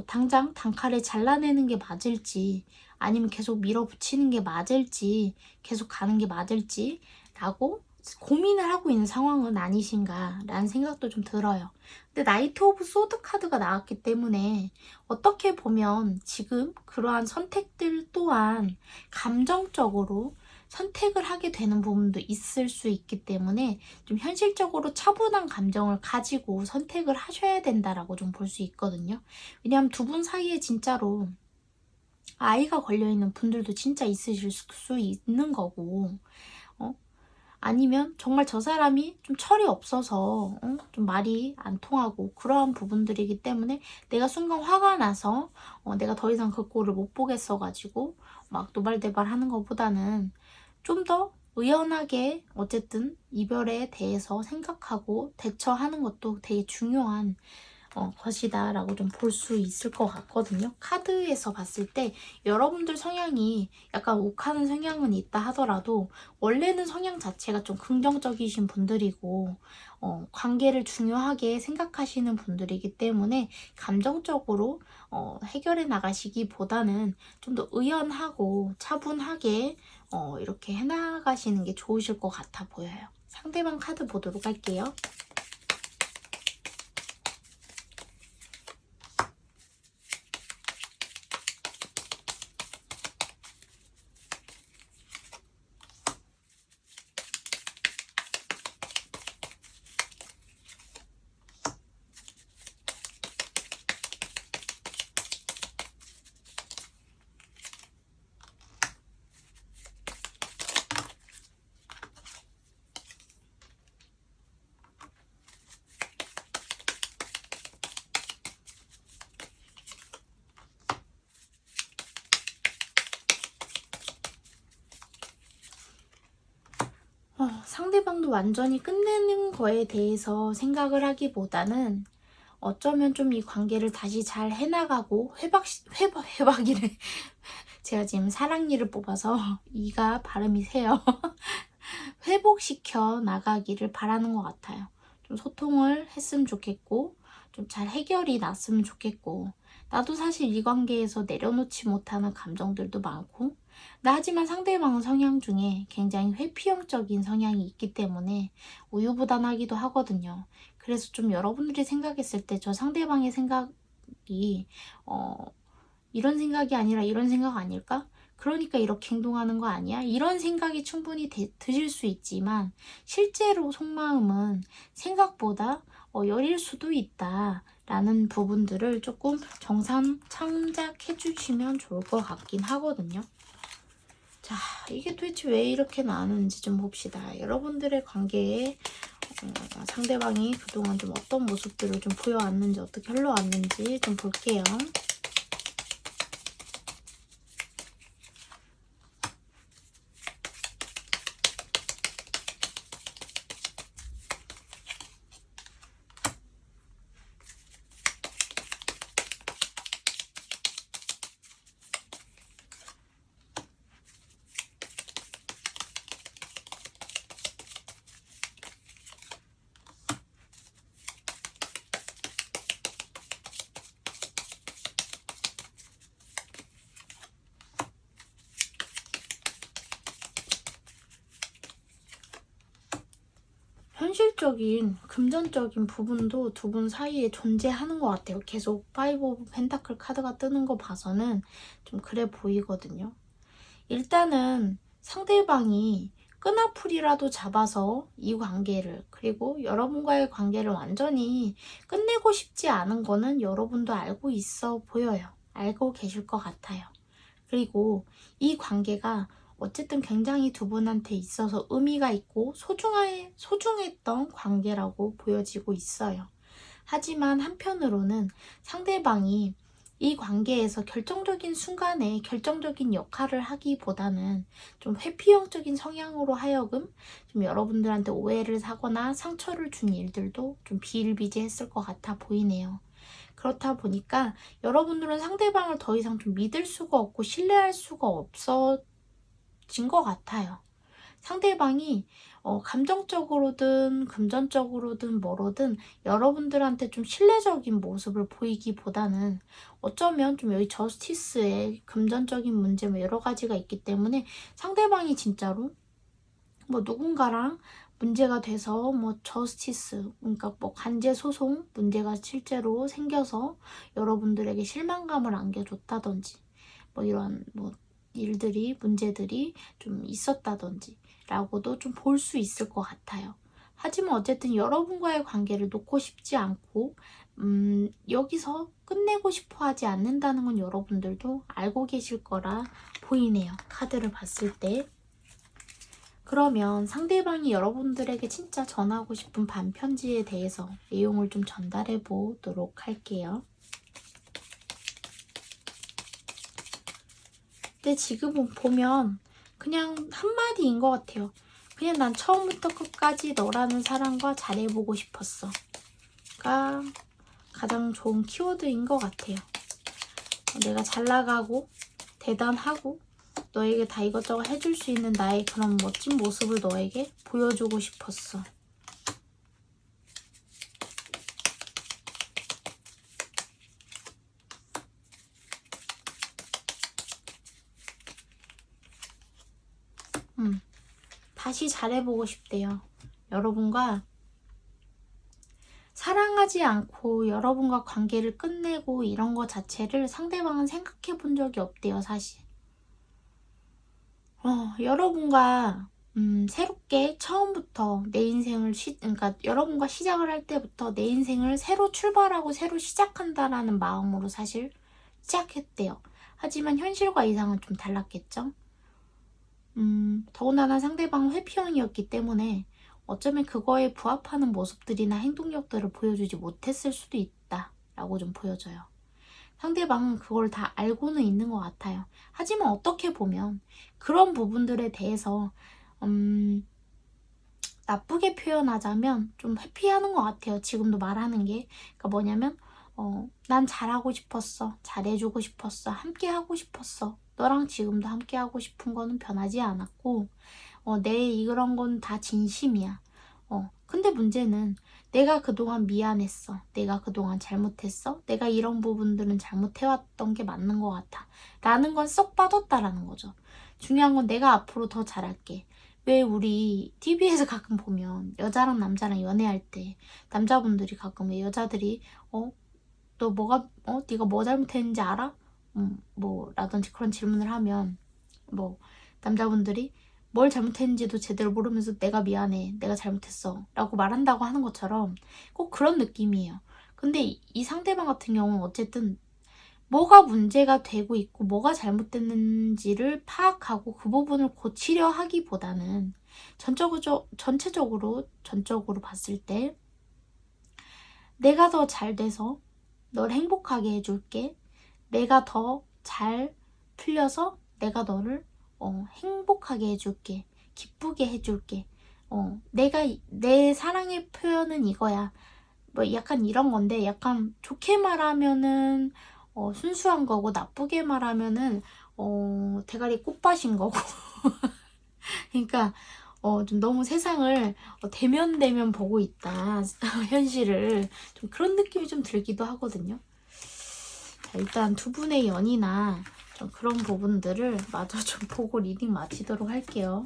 당장 단칼에 잘라내는 게 맞을지 아니면 계속 밀어붙이는 게 맞을지 계속 가는 게 맞을지 라고 고민을 하고 있는 상황은 아니신가 라는 생각도 좀 들어요. 근데 나이트 오브 소드 카드가 나왔기 때문에 어떻게 보면 지금 그러한 선택들 또한 감정적으로 선택을 하게 되는 부분도 있을 수 있기 때문에 좀 현실적으로 차분한 감정을 가지고 선택을 하셔야 된다라고 좀 볼 수 있거든요. 왜냐하면 두 분 사이에 진짜로 아이가 걸려있는 분들도 진짜 있으실 수 있는 거고 아니면 정말 저 사람이 좀 철이 없어서 좀 말이 안 통하고 그러한 부분들이기 때문에 내가 순간 화가 나서 내가 더 이상 그 꼴을 못 보겠어가지고 막 노발대발 하는 것보다는 좀 더 의연하게 어쨌든 이별에 대해서 생각하고 대처하는 것도 되게 중요한 것이다 라고 좀 볼 수 있을 것 같거든요. 카드에서 봤을 때 여러분들 성향이 약간 욱하는 성향은 있다 하더라도 원래는 성향 자체가 좀 긍정적이신 분들이고 관계를 중요하게 생각하시는 분들이기 때문에 감정적으로 해결해 나가시기보다는 좀 더 의연하고 차분하게 이렇게 해나가시는 게 좋으실 것 같아 보여요. 상대방 카드 보도록 할게요. 상대방도 완전히 끝내는 거에 대해서 생각을 하기보다는 어쩌면 좀 이 관계를 다시 잘 해나가고 회박이래. 제가 지금 사랑니를 뽑아서 이가 발음이 세요. 회복시켜 나가기를 바라는 것 같아요. 좀 소통을 했으면 좋겠고 좀 잘 해결이 났으면 좋겠고 나도 사실 이 관계에서 내려놓지 못하는 감정들도 많고 하지만 상대방 성향 중에 굉장히 회피형적인 성향이 있기 때문에 우유부단하기도 하거든요. 그래서 좀 여러분들이 생각했을 때 저 상대방의 생각이 이런 생각이 아니라 이런 생각 아닐까? 그러니까 이렇게 행동하는 거 아니야? 이런 생각이 충분히 드실 수 있지만 실제로 속마음은 생각보다 여릴 수도 있다 라는 부분들을 조금 정상 참작해 주시면 좋을 것 같긴 하거든요. 자, 이게 도대체 왜 이렇게 나왔는지 좀 봅시다. 여러분들의 관계에 상대방이 그동안 좀 어떤 모습들을 좀 보여왔는지 어떻게 흘러왔는지 좀 볼게요. 현실적인 금전적인 부분도 두 분 사이에 존재하는 것 같아요. 계속 파이브 오브 펜타클 카드가 뜨는 거 봐서는 좀 그래 보이거든요. 일단은 상대방이 끈앞풀이라도 잡아서 이 관계를 그리고 여러분과의 관계를 완전히 끝내고 싶지 않은 거는 여러분도 알고 있어 보여요. 알고 계실 것 같아요. 그리고 이 관계가 어쨌든 굉장히 두 분한테 있어서 의미가 있고 소중했던 관계라고 보여지고 있어요. 하지만 한편으로는 상대방이 이 관계에서 결정적인 순간에 결정적인 역할을 하기보다는 좀 회피형적인 성향으로 하여금 좀 여러분들한테 오해를 사거나 상처를 준 일들도 좀 비일비재했을 것 같아 보이네요. 그렇다 보니까 여러분들은 상대방을 더 이상 좀 믿을 수가 없고 신뢰할 수가 없어진 것 같아요. 상대방이 감정적으로든 금전적으로든 뭐로든 여러분들한테 좀 신뢰적인 모습을 보이기보다는 어쩌면 좀 여기 저스티스에 금전적인 문제 뭐 여러 가지가 있기 때문에 상대방이 진짜로 뭐 누군가랑 문제가 돼서 뭐 저스티스 그러니까 뭐 관제 소송 문제가 실제로 생겨서 여러분들에게 실망감을 안겨줬다든지 뭐 이런 뭐 일들이 문제들이 좀 있었다든지 라고도 좀 볼 수 있을 것 같아요. 하지만 어쨌든 여러분과의 관계를 놓고 싶지 않고 여기서 끝내고 싶어 하지 않는다는 건 여러분들도 알고 계실 거라 보이네요. 카드를 봤을 때. 그러면 상대방이 여러분들에게 진짜 전하고 싶은 반편지에 대해서 내용을 좀 전달해 보도록 할게요. 근데 지금 보면 그냥 한마디인 것 같아요. 그냥 난 처음부터 끝까지 너라는 사람과 잘해보고 싶었어. 가 가장 좋은 키워드인 것 같아요. 내가 잘 나가고 대단하고 너에게 다 이것저것 해줄 수 있는 나의 그런 멋진 모습을 너에게 보여주고 싶었어. 다시 잘해보고 싶대요. 여러분과 사랑하지 않고 여러분과 관계를 끝내고 이런 거 자체를 상대방은 생각해 본 적이 없대요, 사실. 여러분과 새롭게 처음부터 내 인생을 그러니까 여러분과 시작을 할 때부터 내 인생을 새로 출발하고 새로 시작한다라는 마음으로 사실 시작했대요. 하지만 현실과 이상은 좀 달랐겠죠? 더군다나 상대방은 회피형이었기 때문에 어쩌면 그거에 부합하는 모습들이나 행동력들을 보여주지 못했을 수도 있다라고 좀 보여져요. 상대방은 그걸 다 알고는 있는 것 같아요. 하지만 어떻게 보면 그런 부분들에 대해서 나쁘게 표현하자면 좀 회피하는 것 같아요. 지금도 말하는 게. 그러니까 뭐냐면 난 잘하고 싶었어. 잘해주고 싶었어. 함께 하고 싶었어. 너랑 지금도 함께 하고 싶은 거는 변하지 않았고 내 이런 건 다 진심이야. 근데 문제는 내가 그동안 미안했어. 내가 그동안 잘못했어. 내가 이런 부분들은 잘못해왔던 게 맞는 것 같아. 라는 건 쏙 빠졌다라는 거죠. 중요한 건 내가 앞으로 더 잘할게. 왜 우리 TV에서 가끔 보면 여자랑 남자랑 연애할 때 남자분들이 가끔 왜 여자들이 너 네가 뭐 잘못했는지 알아? 라든지 그런 질문을 하면 남자분들이 뭘 잘못했는지도 제대로 모르면서 내가 미안해, 내가 잘못했어 라고 말한다고 하는 것처럼 꼭 그런 느낌이에요. 근데 이 상대방 같은 경우는 어쨌든 뭐가 문제가 되고 있고 뭐가 잘못됐는지를 파악하고 그 부분을 고치려 하기보다는 전체적으로 봤을 때 내가 더 잘 돼서 널 행복하게 해줄게. 내가 더 잘 풀려서 내가 너를 행복하게 해줄게. 기쁘게 해줄게. 내 사랑의 표현은 이거야. 약간 이런 건데 약간 좋게 말하면은 순수한 거고 나쁘게 말하면은 대가리 꽃밭인 거고 그러니까 좀 너무 세상을 대면 보고 있다 현실을 좀 그런 느낌이 좀 들기도 하거든요. 자, 일단 두 분의 연이나 좀 그런 부분들을 마저 좀 보고 리딩 마치도록 할게요.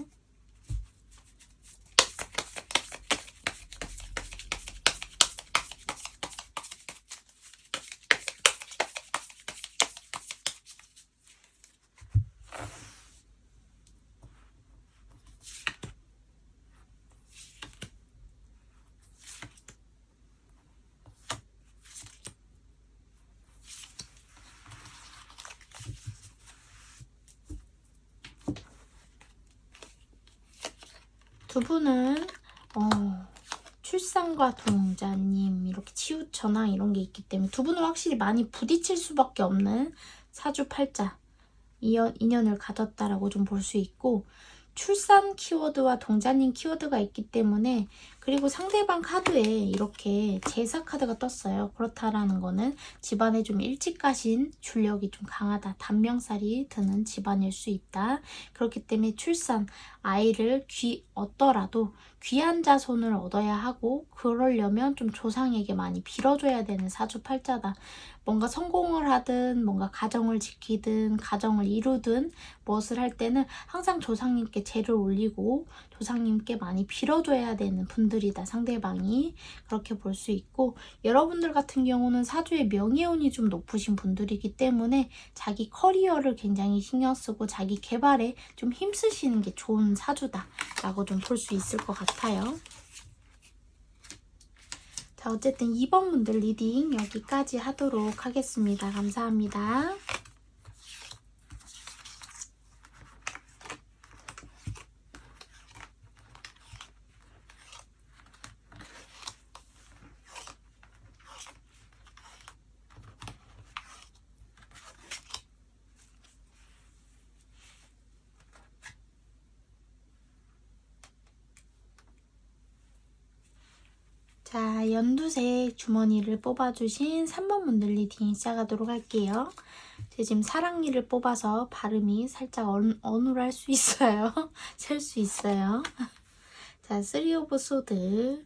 두 분은 출산과 동자님 이렇게 치우처나 이런 게 있기 때문에 두 분은 확실히 많이 부딪힐 수밖에 없는 사주팔자 인연을 가졌다라고 좀 볼 수 있고 출산 키워드와 동자님 키워드가 있기 때문에 그리고 상대방 카드에 이렇게 제사 카드가 떴어요. 그렇다라는 거는 집안에 좀 일찍 가신 줄력이 좀 강하다. 단명살이 드는 집안일 수 있다. 그렇기 때문에 출산, 아이를 얻더라도 귀한 자손을 얻어야 하고 그러려면 좀 조상에게 많이 빌어줘야 되는 사주팔자다. 뭔가 성공을 하든 뭔가 가정을 지키든 가정을 이루든 무엇을 할 때는 항상 조상님께 제를 올리고 조상님께 많이 빌어줘야 되는 분들이다. 상대방이 그렇게 볼 수 있고 여러분들 같은 경우는 사주의 명예운이 좀 높으신 분들이기 때문에 자기 커리어를 굉장히 신경 쓰고 자기 개발에 좀 힘쓰시는 게 좋은 사주다 라고 좀 볼 수 있을 것 같아요. 자, 어쨌든 2번 분들 리딩 여기까지 하도록 하겠습니다. 감사합니다. 자, 연두색 주머니를 뽑아주신 3번 분들 리딩 시작하도록 할게요. 제가 지금 사랑니를 뽑아서 발음이 살짝 어눌할 수 있어요. 셀 수 있어요. 자, 3 오브 소드,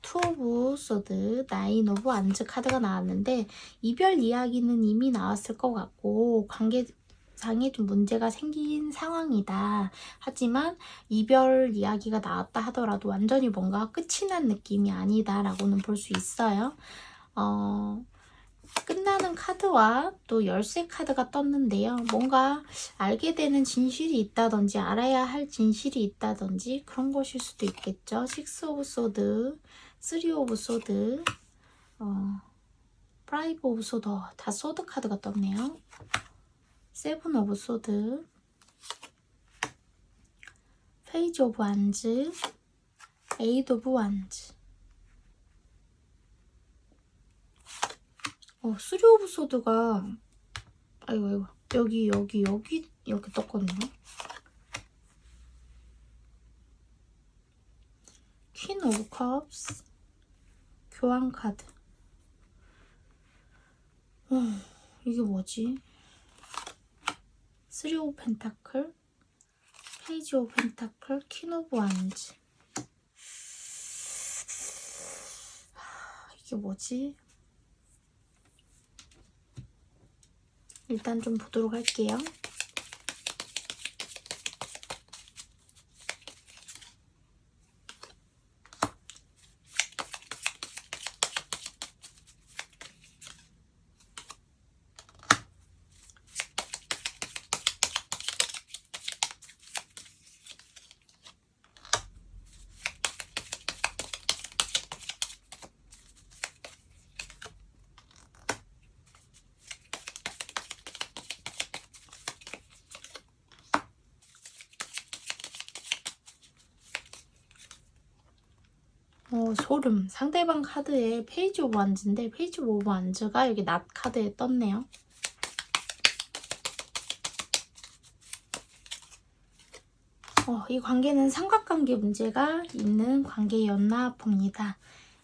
2 오브 소드, 9 오브 완즈 카드가 나왔는데 이별 이야기는 이미 나왔을 것 같고 관계상에 좀 문제가 생긴 상황이다. 하지만 이별 이야기가 나왔다 하더라도 완전히 뭔가 끝이 난 느낌이 아니다 라고는 볼 수 있어요. 끝나는 카드와 또 열쇠 카드가 떴는데요. 뭔가 알게 되는 진실이 있다든지 알아야 할 진실이 있다든지 그런 것일 수도 있겠죠. 6 오브 소드, 3 오브 소드, 5 오브 소드, 다 소드 카드가 떴네요. 7 오브 소드, 페이지 오브 완즈, 8 오브 완즈. 3 오브 소드가 아이고 여기 떴거든요. 퀸 오브 컵스, 교환 카드. 이게 뭐지? 3 오브 펜타클, 페이지 오브 펜타클, 퀸 오브 완즈. 이게 뭐지? 일단 좀 보도록 할게요. 소름. 상대방 카드에 페이지 오브 완즈인데 페이지 오브 완즈가 여기 낫 카드에 떴네요. 이 관계는 삼각관계 문제가 있는 관계였나 봅니다.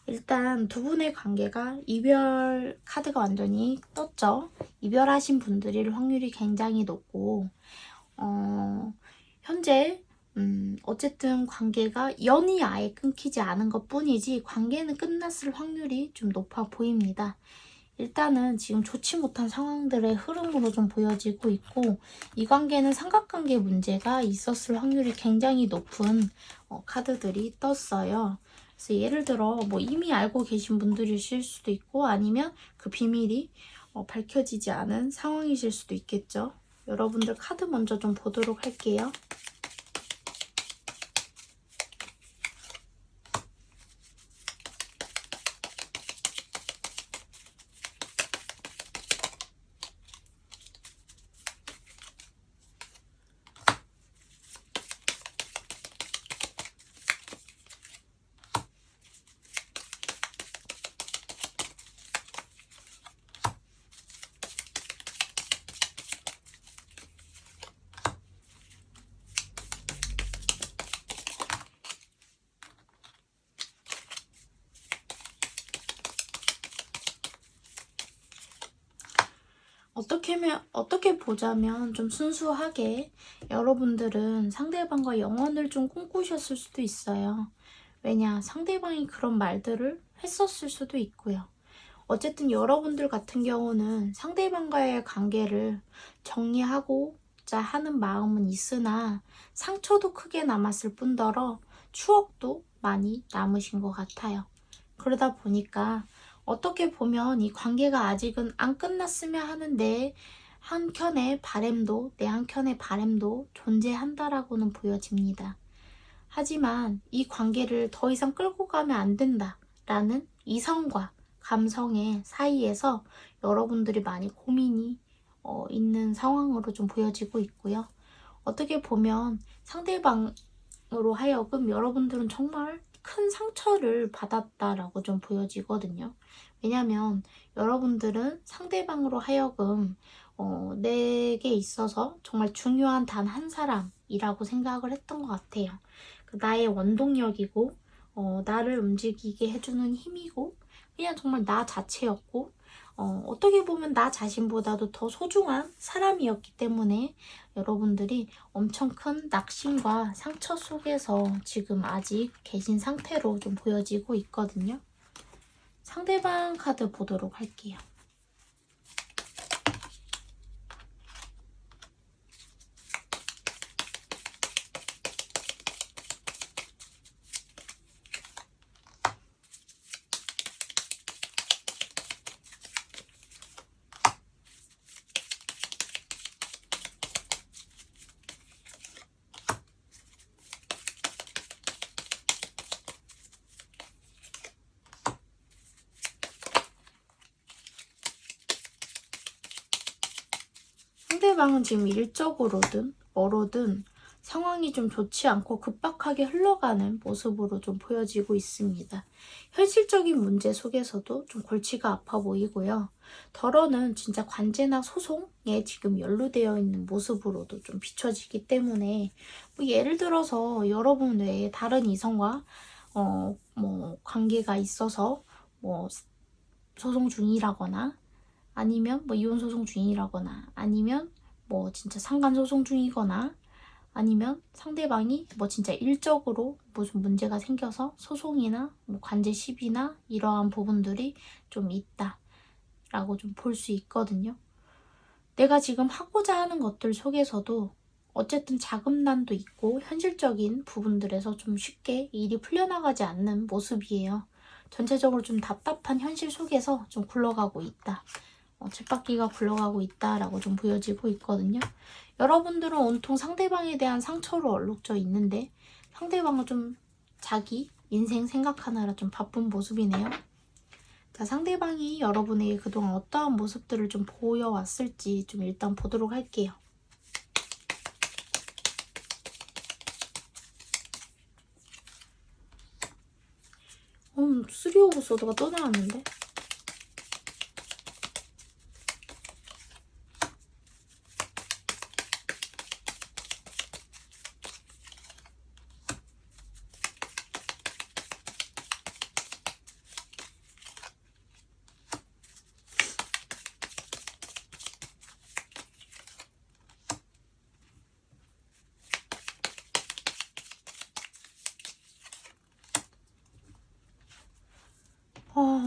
일단 두 분의 관계가 이별 카드가 완전히 떴죠. 이별하신 분들일 확률이 굉장히 높고 현재 어쨌든 관계가 연이 아예 끊기지 않은 것 뿐이지 관계는 끝났을 확률이 좀 높아 보입니다. 일단은 지금 좋지 못한 상황들의 흐름으로 좀 보여지고 있고 이 관계는 삼각관계 문제가 있었을 확률이 굉장히 높은 카드들이 떴어요. 그래서 예를 들어 뭐 이미 알고 계신 분들이실 수도 있고 아니면 그 비밀이 밝혀지지 않은 상황이실 수도 있겠죠. 여러분들 카드 먼저 좀 보도록 할게요. 어떻게 보자면 좀 순수하게 여러분들은 상대방과 영원을 좀 꿈꾸셨을 수도 있어요. 왜냐, 상대방이 그런 말들을 했었을 수도 있고요. 어쨌든 여러분들 같은 경우는 상대방과의 관계를 정리하고자 하는 마음은 있으나 상처도 크게 남았을 뿐더러 추억도 많이 남으신 것 같아요. 그러다 보니까 어떻게 보면 이 관계가 아직은 안 끝났으면 하는데 내 한켠의 바램도 존재한다라고는 보여집니다. 하지만 이 관계를 더 이상 끌고 가면 안 된다라는 이성과 감성의 사이에서 여러분들이 많이 고민이 있는 상황으로 좀 보여지고 있고요. 어떻게 보면 상대방으로 하여금 여러분들은 정말 큰 상처를 받았다라고 좀 보여지거든요. 왜냐면 여러분들은 상대방으로 하여금 내게 있어서 정말 중요한 단 한 사람이라고 생각을 했던 것 같아요. 나의 원동력이고 나를 움직이게 해주는 힘이고 그냥 정말 나 자체였고 어떻게 보면 나 자신보다도 더 소중한 사람이었기 때문에 여러분들이 엄청 큰 낙심과 상처 속에서 지금 아직 계신 상태로 좀 보여지고 있거든요. 상대방 카드 보도록 할게요. 상대방은 지금 일적으로든 뭐로든 상황이 좀 좋지 않고 급박하게 흘러가는 모습으로 좀 보여지고 있습니다. 현실적인 문제 속에서도 좀 골치가 아파 보이고요. 덜어는 진짜 관제나 소송에 지금 연루되어 있는 모습으로도 좀 비춰지기 때문에 뭐 예를 들어서 여러분 외에 다른 이성과 뭐 관계가 있어서 뭐 소송 중이라거나 아니면 뭐 이혼 소송 중이라거나 아니면 뭐 진짜 상간 소송 중이거나 아니면 상대방이 뭐 진짜 일적으로 무슨 문제가 생겨서 소송이나 뭐 관제 시비나 이러한 부분들이 좀 있다라고 좀 볼 수 있거든요. 내가 지금 하고자 하는 것들 속에서도 어쨌든 자금난도 있고 현실적인 부분들에서 좀 쉽게 일이 풀려나가지 않는 모습이에요. 전체적으로 좀 답답한 현실 속에서 좀 굴러가고 있다. 쳇바퀴가 굴러가고 있다라고 좀 보여지고 있거든요. 여러분들은 온통 상대방에 대한 상처로 얼룩져 있는데 상대방은 좀 자기 인생 생각하느라 좀 바쁜 모습이네요. 자, 상대방이 여러분에게 그동안 어떠한 모습들을 좀 보여왔을지 좀 일단 보도록 할게요. 쓰리 오브 소드가 또 나왔는데?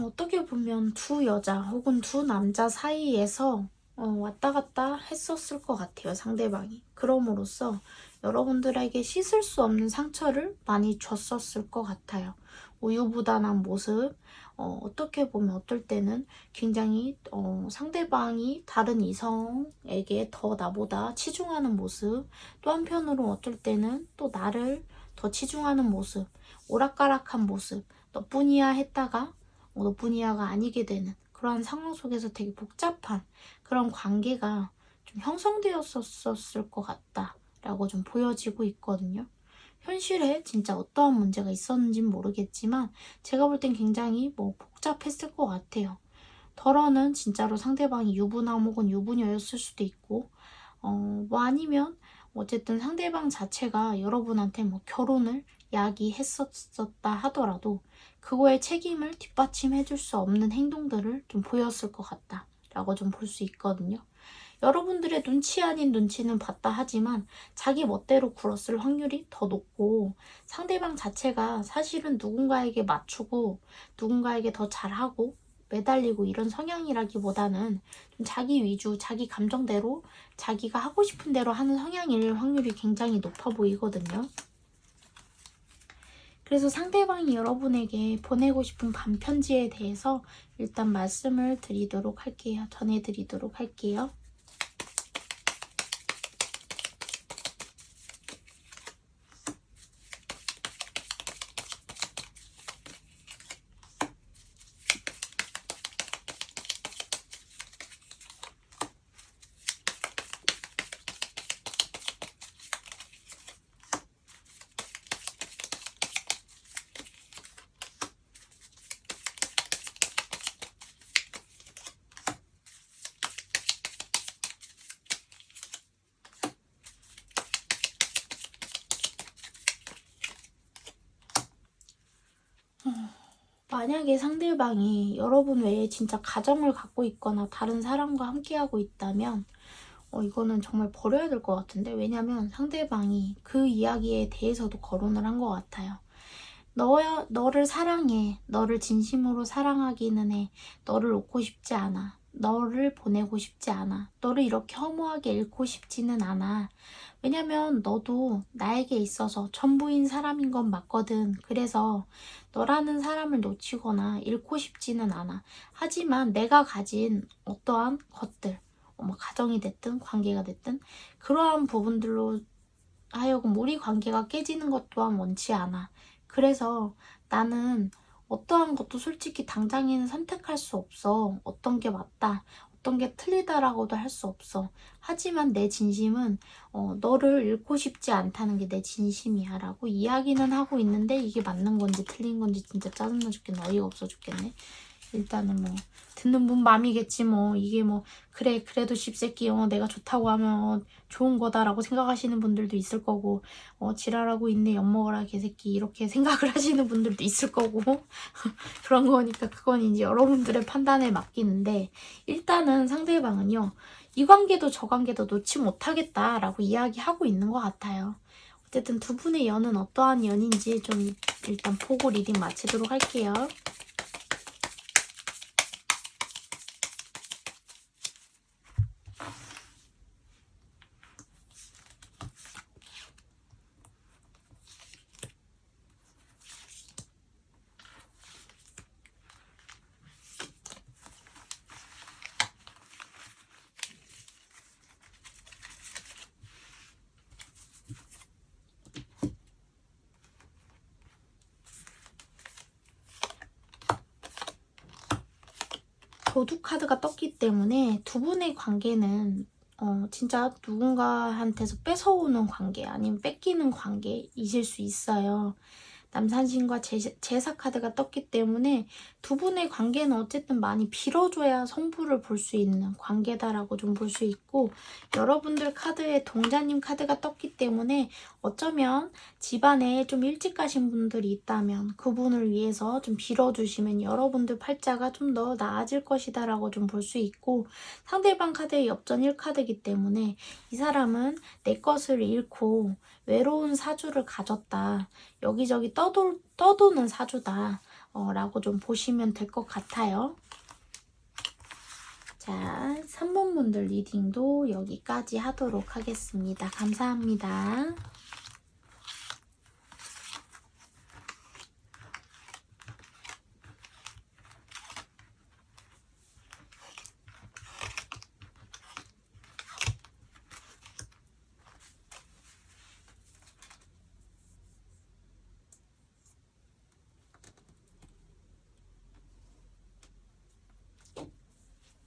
어떻게 보면 두 여자 혹은 두 남자 사이에서 왔다 갔다 했었을 것 같아요, 상대방이. 그럼으로써 여러분들에게 씻을 수 없는 상처를 많이 줬었을 것 같아요. 우유부단한 모습, 어떻게 보면 어떨 때는 굉장히 상대방이 다른 이성에게 더 나보다 치중하는 모습, 또 한편으로 어떨 때는 또 나를 더 치중하는 모습, 오락가락한 모습, 너뿐이야 했다가 너뿐이야가 아니게 되는 그러한 상황 속에서 되게 복잡한 그런 관계가 좀 형성되었었을 것 같다라고 좀 보여지고 있거든요. 현실에 진짜 어떠한 문제가 있었는지는 모르겠지만 제가 볼 땐 굉장히 뭐 복잡했을 것 같아요. 덜어는 진짜로 상대방이 유부남 혹은 유부녀였을 수도 있고 뭐 아니면 어쨌든 상대방 자체가 여러분한테 뭐 결혼을 야기했었다 하더라도 그거의 책임을 뒷받침해 줄 수 없는 행동들을 좀 보였을 것 같다 라고 좀 볼 수 있거든요. 여러분들의 눈치 아닌 눈치는 봤다 하지만 자기 멋대로 굴었을 확률이 더 높고 상대방 자체가 사실은 누군가에게 맞추고 누군가에게 더 잘하고 매달리고 이런 성향이라기보다는 좀 자기 위주, 자기 감정대로 자기가 하고 싶은 대로 하는 성향일 확률이 굉장히 높아 보이거든요. 그래서 상대방이 여러분에게 보내고 싶은 반편지에 대해서 일단 말씀을 드리도록 할게요. 전해드리도록 할게요. 만약에 상대방이 여러분 외에 진짜 가정을 갖고 있거나 다른 사람과 함께하고 있다면 이거는 정말 버려야 될 것 같은데, 왜냐면 상대방이 그 이야기에 대해서도 거론을 한 것 같아요. 너를 사랑해. 너를 진심으로 사랑하기는 해. 너를 놓고 싶지 않아. 너를 보내고 싶지 않아. 너를 이렇게 허무하게 잃고 싶지는 않아. 왜냐면 너도 나에게 있어서 전부인 사람인 건 맞거든. 그래서 너라는 사람을 놓치거나 잃고 싶지는 않아. 하지만 내가 가진 어떠한 것들, 뭐 가정이 됐든 관계가 됐든 그러한 부분들로 하여금 우리 관계가 깨지는 것 또한 원치 않아. 그래서 나는 어떠한 것도 솔직히 당장에는 선택할 수 없어. 어떤 게 맞다, 어떤 게 틀리다라고도 할 수 없어. 하지만 내 진심은 너를 잃고 싶지 않다는 게 내 진심이야 라고 이야기는 하고 있는데, 이게 맞는 건지 틀린 건지 진짜 짜증나 죽겠네. 어이가 없어 죽겠네. 일단은 뭐 듣는 분 맘이겠지 뭐. 이게 뭐 그래 그래도 씹새끼 내가 좋다고 하면 좋은 거다라고 생각하시는 분들도 있을 거고, 지랄하고 있네 엿먹어라 개새끼 이렇게 생각을 하시는 분들도 있을 거고 그런 거니까 그건 이제 여러분들의 판단에 맡기는데, 일단은 상대방은요 이 관계도 저 관계도 놓지 못하겠다라고 이야기하고 있는 것 같아요. 어쨌든 두 분의 연은 어떠한 연인지 좀 일단 보고 리딩 마치도록 할게요. 도둑 카드가 떴기 때문에 두 분의 관계는 진짜 누군가한테서 뺏어오는 관계 아니면 뺏기는 관계이실 수 있어요. 남산신과 제사 카드가 떴기 때문에 두 분의 관계는 어쨌든 많이 빌어줘야 성부를 볼 수 있는 관계다라고 좀 볼 수 있고, 여러분들 카드에 동자님 카드가 떴기 때문에 어쩌면 집안에 좀 일찍 가신 분들이 있다면 그분을 위해서 좀 빌어주시면 여러분들 팔자가 좀 더 나아질 것이다 라고 좀 볼 수 있고, 상대방 카드의 엽전 1카드이기 때문에 이 사람은 내 것을 잃고 외로운 사주를 가졌다, 여기저기 떠도는 사주다 라고 좀 보시면 될 것 같아요. 자, 3번 분들 리딩도 여기까지 하도록 하겠습니다. 감사합니다.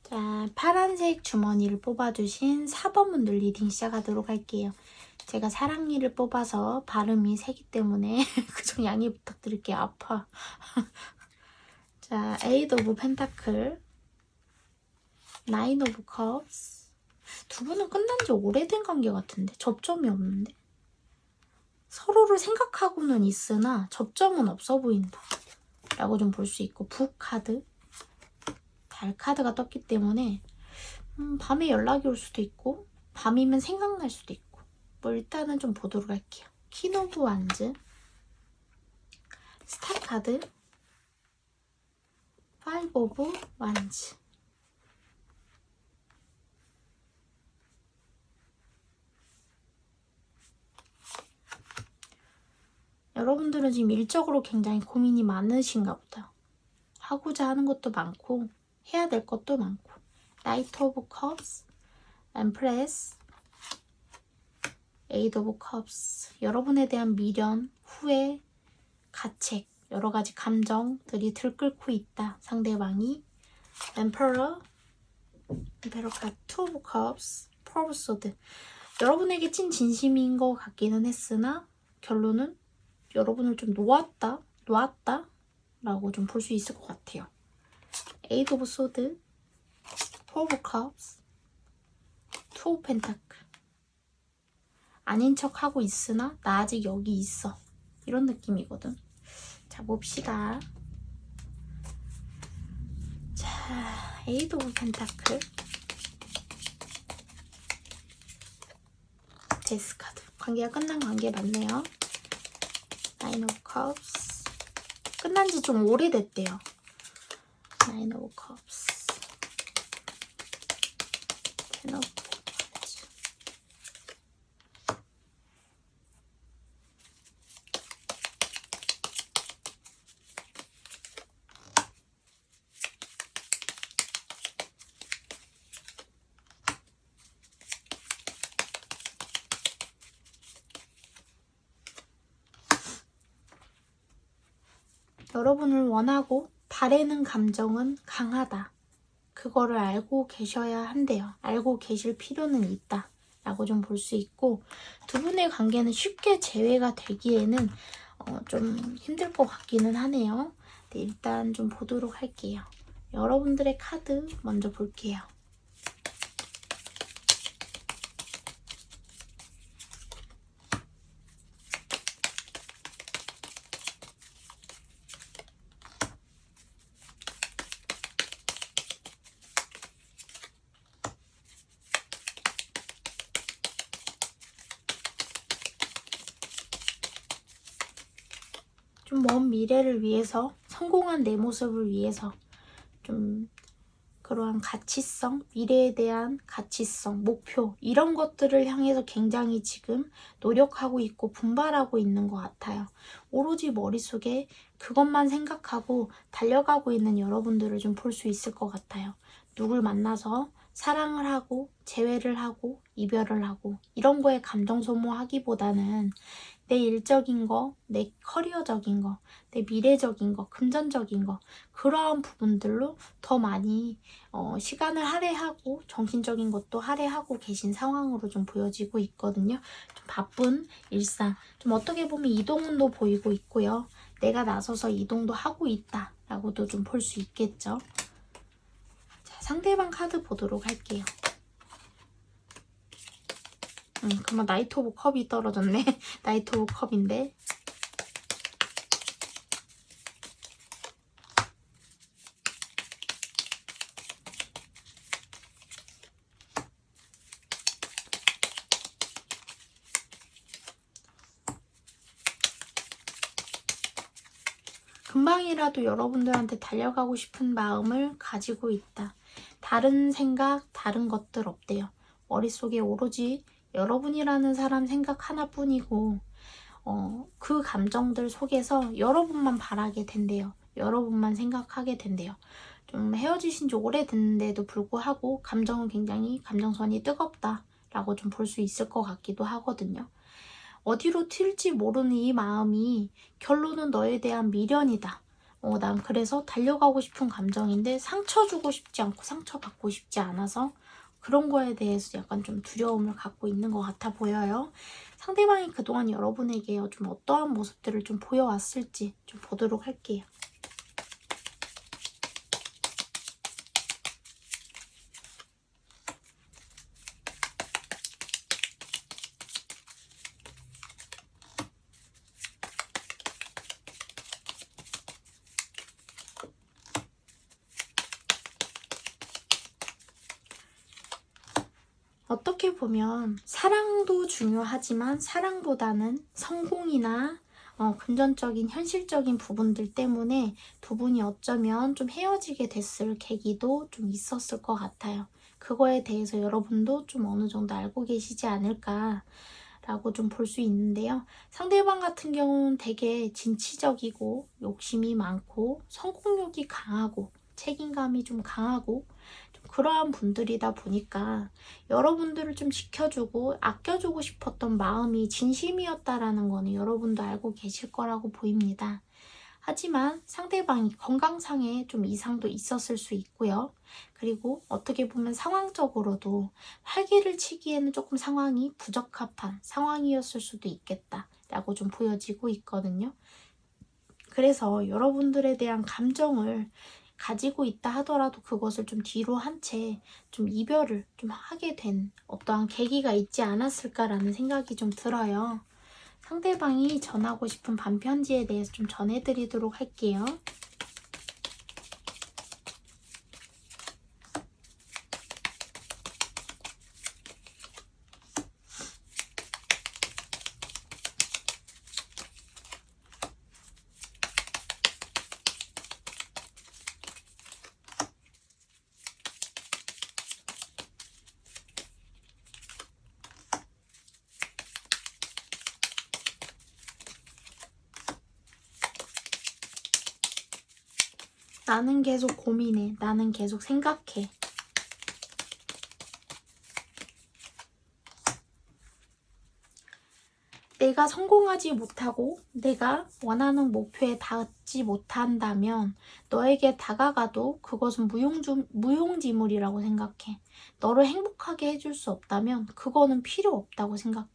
자, 파란색 주머니를 뽑아주신 4번 분들 리딩 시작하도록 할게요. 제가 사랑니를 뽑아서 발음이 세기 때문에 그좀 양해 부탁드릴게요. 아파. 자, 에이드 오브 펜타클, 나인 오브 컵스. 두 분은 끝난 지 오래된 관계 같은데 접점이 없는데? 서로를 생각하고는 있으나 접점은 없어 보인다 라고 좀 볼 수 있고, 북 카드, 달 카드가 떴기 때문에 밤에 연락이 올 수도 있고 밤이면 생각날 수도 있고, 뭐 일단은 좀 보도록 할게요. 퀸 오브 완즈, 스타 카드, 파이브 오브 완즈. 여러분들은 지금 일적으로 굉장히 고민이 많으신가 보다. 하고자 하는 것도 많고 해야 될 것도 많고. 나이트 오브 컵스, 엠프레스, 에이드 오브 컵스. 여러분에 대한 미련, 후회, 가책, 여러 가지 감정들이 들끓고 있다, 상대방이. 엠퍼러 카드, 투 오브 컵스, 포 오브 소드. 여러분에게 찐 진심인 것 같기는 했으나 결론은 여러분을 좀 놓았다 라고 좀 볼 수 있을 것 같아요. 에이드 오브 소드, 포 오브 컵스, 투 오브 펜타클. 아닌 척 하고 있으나 나 아직 여기 있어, 이런 느낌이거든. 자, 봅시다. 자, 에이드 오브 펜타클. 데스 카드. 관계가 끝난 관계 맞네요. 나인 오브 컵스. 끝난 지 좀 오래됐대요. 나인 오브 컵스. 텐 오브 펜타클. 여러분을 원하고 바라는 감정은 강하다. 그거를 알고 계셔야 한대요. 알고 계실 필요는 있다. 라고 좀 볼 수 있고, 두 분의 관계는 쉽게 재회가 되기에는 좀 힘들 것 같기는 하네요. 네, 일단 좀 보도록 할게요. 여러분들의 카드 먼저 볼게요. 좀 먼 미래를 위해서, 성공한 내 모습을 위해서 좀 그러한 가치성, 미래에 대한 가치성, 목표 이런 것들을 향해서 굉장히 지금 노력하고 있고 분발하고 있는 것 같아요. 오로지 머릿속에 그것만 생각하고 달려가고 있는 여러분들을 좀 볼 수 있을 것 같아요. 누굴 만나서 사랑을 하고 재회를 하고 이별을 하고 이런 거에 감정 소모하기보다는 내 일적인 거, 내 커리어적인 거, 내 미래적인 거, 금전적인 거 그러한 부분들로 더 많이 시간을 할애하고 정신적인 것도 할애하고 계신 상황으로 좀 보여지고 있거든요. 좀 바쁜 일상, 좀 어떻게 보면 이동운도 보이고 있고요. 내가 나서서 이동도 하고 있다 라고도 좀 볼 수 있겠죠. 자, 상대방 카드 보도록 할게요. 그만 나이트 오브 컵이 떨어졌네. 나이트 오브 컵인데. 금방이라도 여러분들한테 달려가고 싶은 마음을 가지고 있다. 다른 생각, 다른 것들 없대요. 머릿속에 오로지 여러분이라는 사람 생각 하나뿐이고 그 감정들 속에서 여러분만 바라게 된대요. 여러분만 생각하게 된대요. 좀 헤어지신 지 오래됐는데도 불구하고 감정은 굉장히 감정선이 뜨겁다라고 좀 볼 수 있을 것 같기도 하거든요. 어디로 튈지 모르는 이 마음이 결론은 너에 대한 미련이다. 난 그래서 달려가고 싶은 감정인데 상처 주고 싶지 않고 상처받고 싶지 않아서 그런 거에 대해서 약간 좀 두려움을 갖고 있는 것 같아 보여요. 상대방이 그동안 여러분에게 좀 어떠한 모습들을 좀 보여왔을지 좀 보도록 할게요. 어떻게 보면 사랑도 중요하지만 사랑보다는 성공이나 금전적인 현실적인 부분들 때문에 두 분이 어쩌면 좀 헤어지게 됐을 계기도 좀 있었을 것 같아요. 그거에 대해서 여러분도 좀 어느 정도 알고 계시지 않을까 라고 좀 볼 수 있는데요. 상대방 같은 경우는 되게 진취적이고 욕심이 많고 성공욕이 강하고 책임감이 좀 강하고 좀 그러한 분들이다 보니까 여러분들을 좀 지켜주고 아껴주고 싶었던 마음이 진심이었다라는 거는 여러분도 알고 계실 거라고 보입니다. 하지만 상대방이 건강상에 좀 이상도 있었을 수 있고요. 그리고 어떻게 보면 상황적으로도 활기를 치기에는 조금 상황이 부적합한 상황이었을 수도 있겠다라고 좀 보여지고 있거든요. 그래서 여러분들에 대한 감정을 가지고 있다 하더라도 그것을 좀 뒤로 한 채 좀 이별을 좀 하게 된 어떠한 계기가 있지 않았을까라는 생각이 좀 들어요. 상대방이 전하고 싶은 반편지에 대해서 좀 전해드리도록 할게요. 나는 계속 고민해. 나는 계속 생각해. 내가 성공하지 못하고 내가 원하는 목표에 닿지 못한다면 너에게 다가가도 그것은 무용지물이라고 생각해. 너를 행복하게 해줄 수 없다면 그거는 필요 없다고 생각해.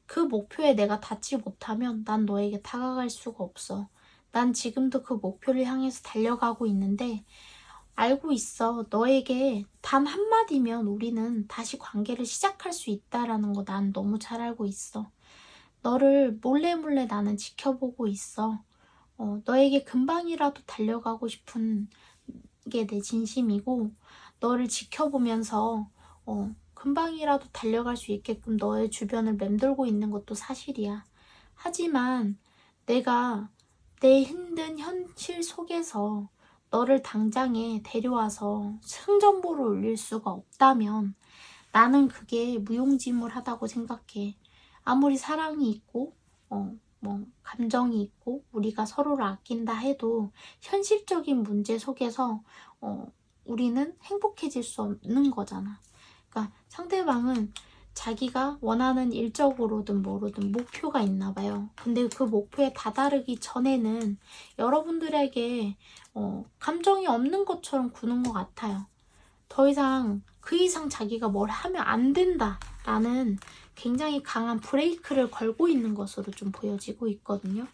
그 목표에 내가 닿지 못하면 난 너에게 다가갈 수가 없어. 난 지금도 그 목표를 향해서 달려가고 있는데 알고 있어. 너에게 단 한마디면 우리는 다시 관계를 시작할 수 있다라는 거 난 너무 잘 알고 있어. 너를 몰래 나는 지켜보고 있어. 너에게 금방이라도 달려가고 싶은 게 내 진심이고 너를 지켜보면서 금방이라도 달려갈 수 있게끔 너의 주변을 맴돌고 있는 것도 사실이야. 하지만 내가 내 힘든 현실 속에서 너를 당장에 데려와서 승전보를 올릴 수가 없다면 나는 그게 무용지물하다고 생각해. 아무리 사랑이 있고 감정이 있고 우리가 서로를 아낀다 해도 현실적인 문제 속에서 우리는 행복해질 수 없는 거잖아. 그러니까 상대방은 자기가 원하는 일적으로든 뭐로든 목표가 있나 봐요. 근데 그 목표에 다다르기 전에는 여러분들에게 감정이 없는 것처럼 구는 것 같아요. 더 이상 그 이상 자기가 뭘 하면 안 된다라는 굉장히 강한 브레이크를 걸고 있는 것으로 좀 보여지고 있거든요.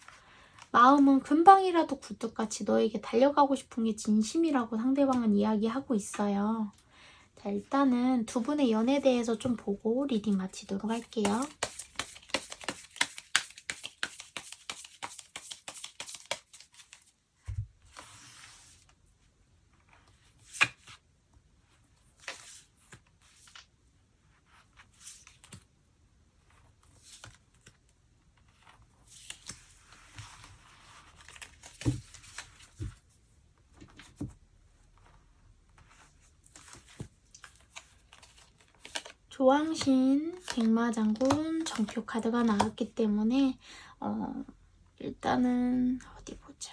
마음은 금방이라도 굴뚝같이 너에게 달려가고 싶은 게 진심이라고 상대방은 이야기하고 있어요. 자, 일단은 두 분의 연애에 대해서 좀 보고 리딩 마치도록 할게요. 조왕신, 백마장군, 정표 카드가 나왔기 때문에 일단은 어디 보자.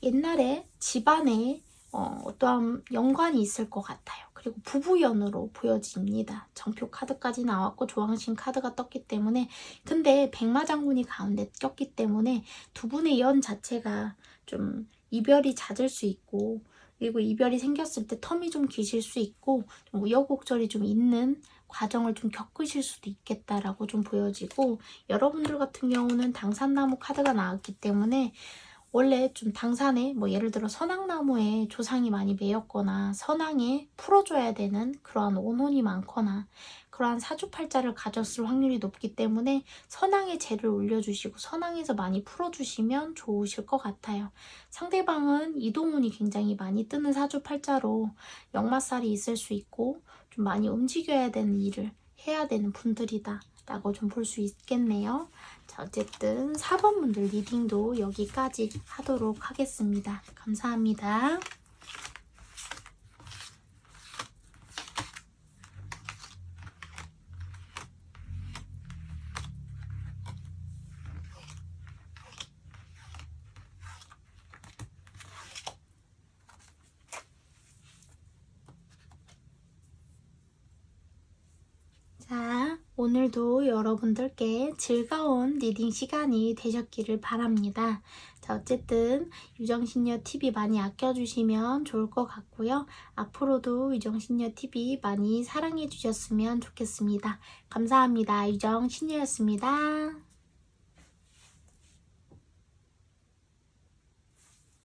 옛날에 집안에 어떠한 연관이 있을 것 같아요. 그리고 부부연으로 보여집니다. 정표 카드까지 나왔고 조왕신 카드가 떴기 때문에 근데 백마장군이 가운데 꼈기 때문에 두 분의 연 자체가 좀 이별이 잦을 수 있고 그리고 이별이 생겼을 때 텀이 좀 기실 수 있고 좀 우여곡절이 좀 있는 과정을 좀 겪으실 수도 있겠다라고 좀 보여지고 여러분들 같은 경우는 당산나무 카드가 나왔기 때문에 원래 좀 당산에 뭐 예를 들어 선앙나무에 조상이 많이 매였거나 선앙에 풀어줘야 되는 그러한 원혼이 많거나 그러한 사주팔자를 가졌을 확률이 높기 때문에 선앙에 재를 올려주시고 선앙에서 많이 풀어주시면 좋으실 것 같아요. 상대방은 이동운이 굉장히 많이 뜨는 사주팔자로 역마살이 있을 수 있고 좀 많이 움직여야 되는 일을 해야 되는 분들이다 라고 좀 볼 수 있겠네요. 자, 어쨌든 4번 분들 리딩도 여기까지 하도록 하겠습니다. 감사합니다. 자, 오늘도 여러분들께 즐거운 리딩 시간이 되셨기를 바랍니다. 자, 어쨌든 유정신녀 TV 많이 아껴주시면 좋을 것 같고요. 앞으로도 유정신녀 TV 많이 사랑해 주셨으면 좋겠습니다. 감사합니다. 유정신녀였습니다.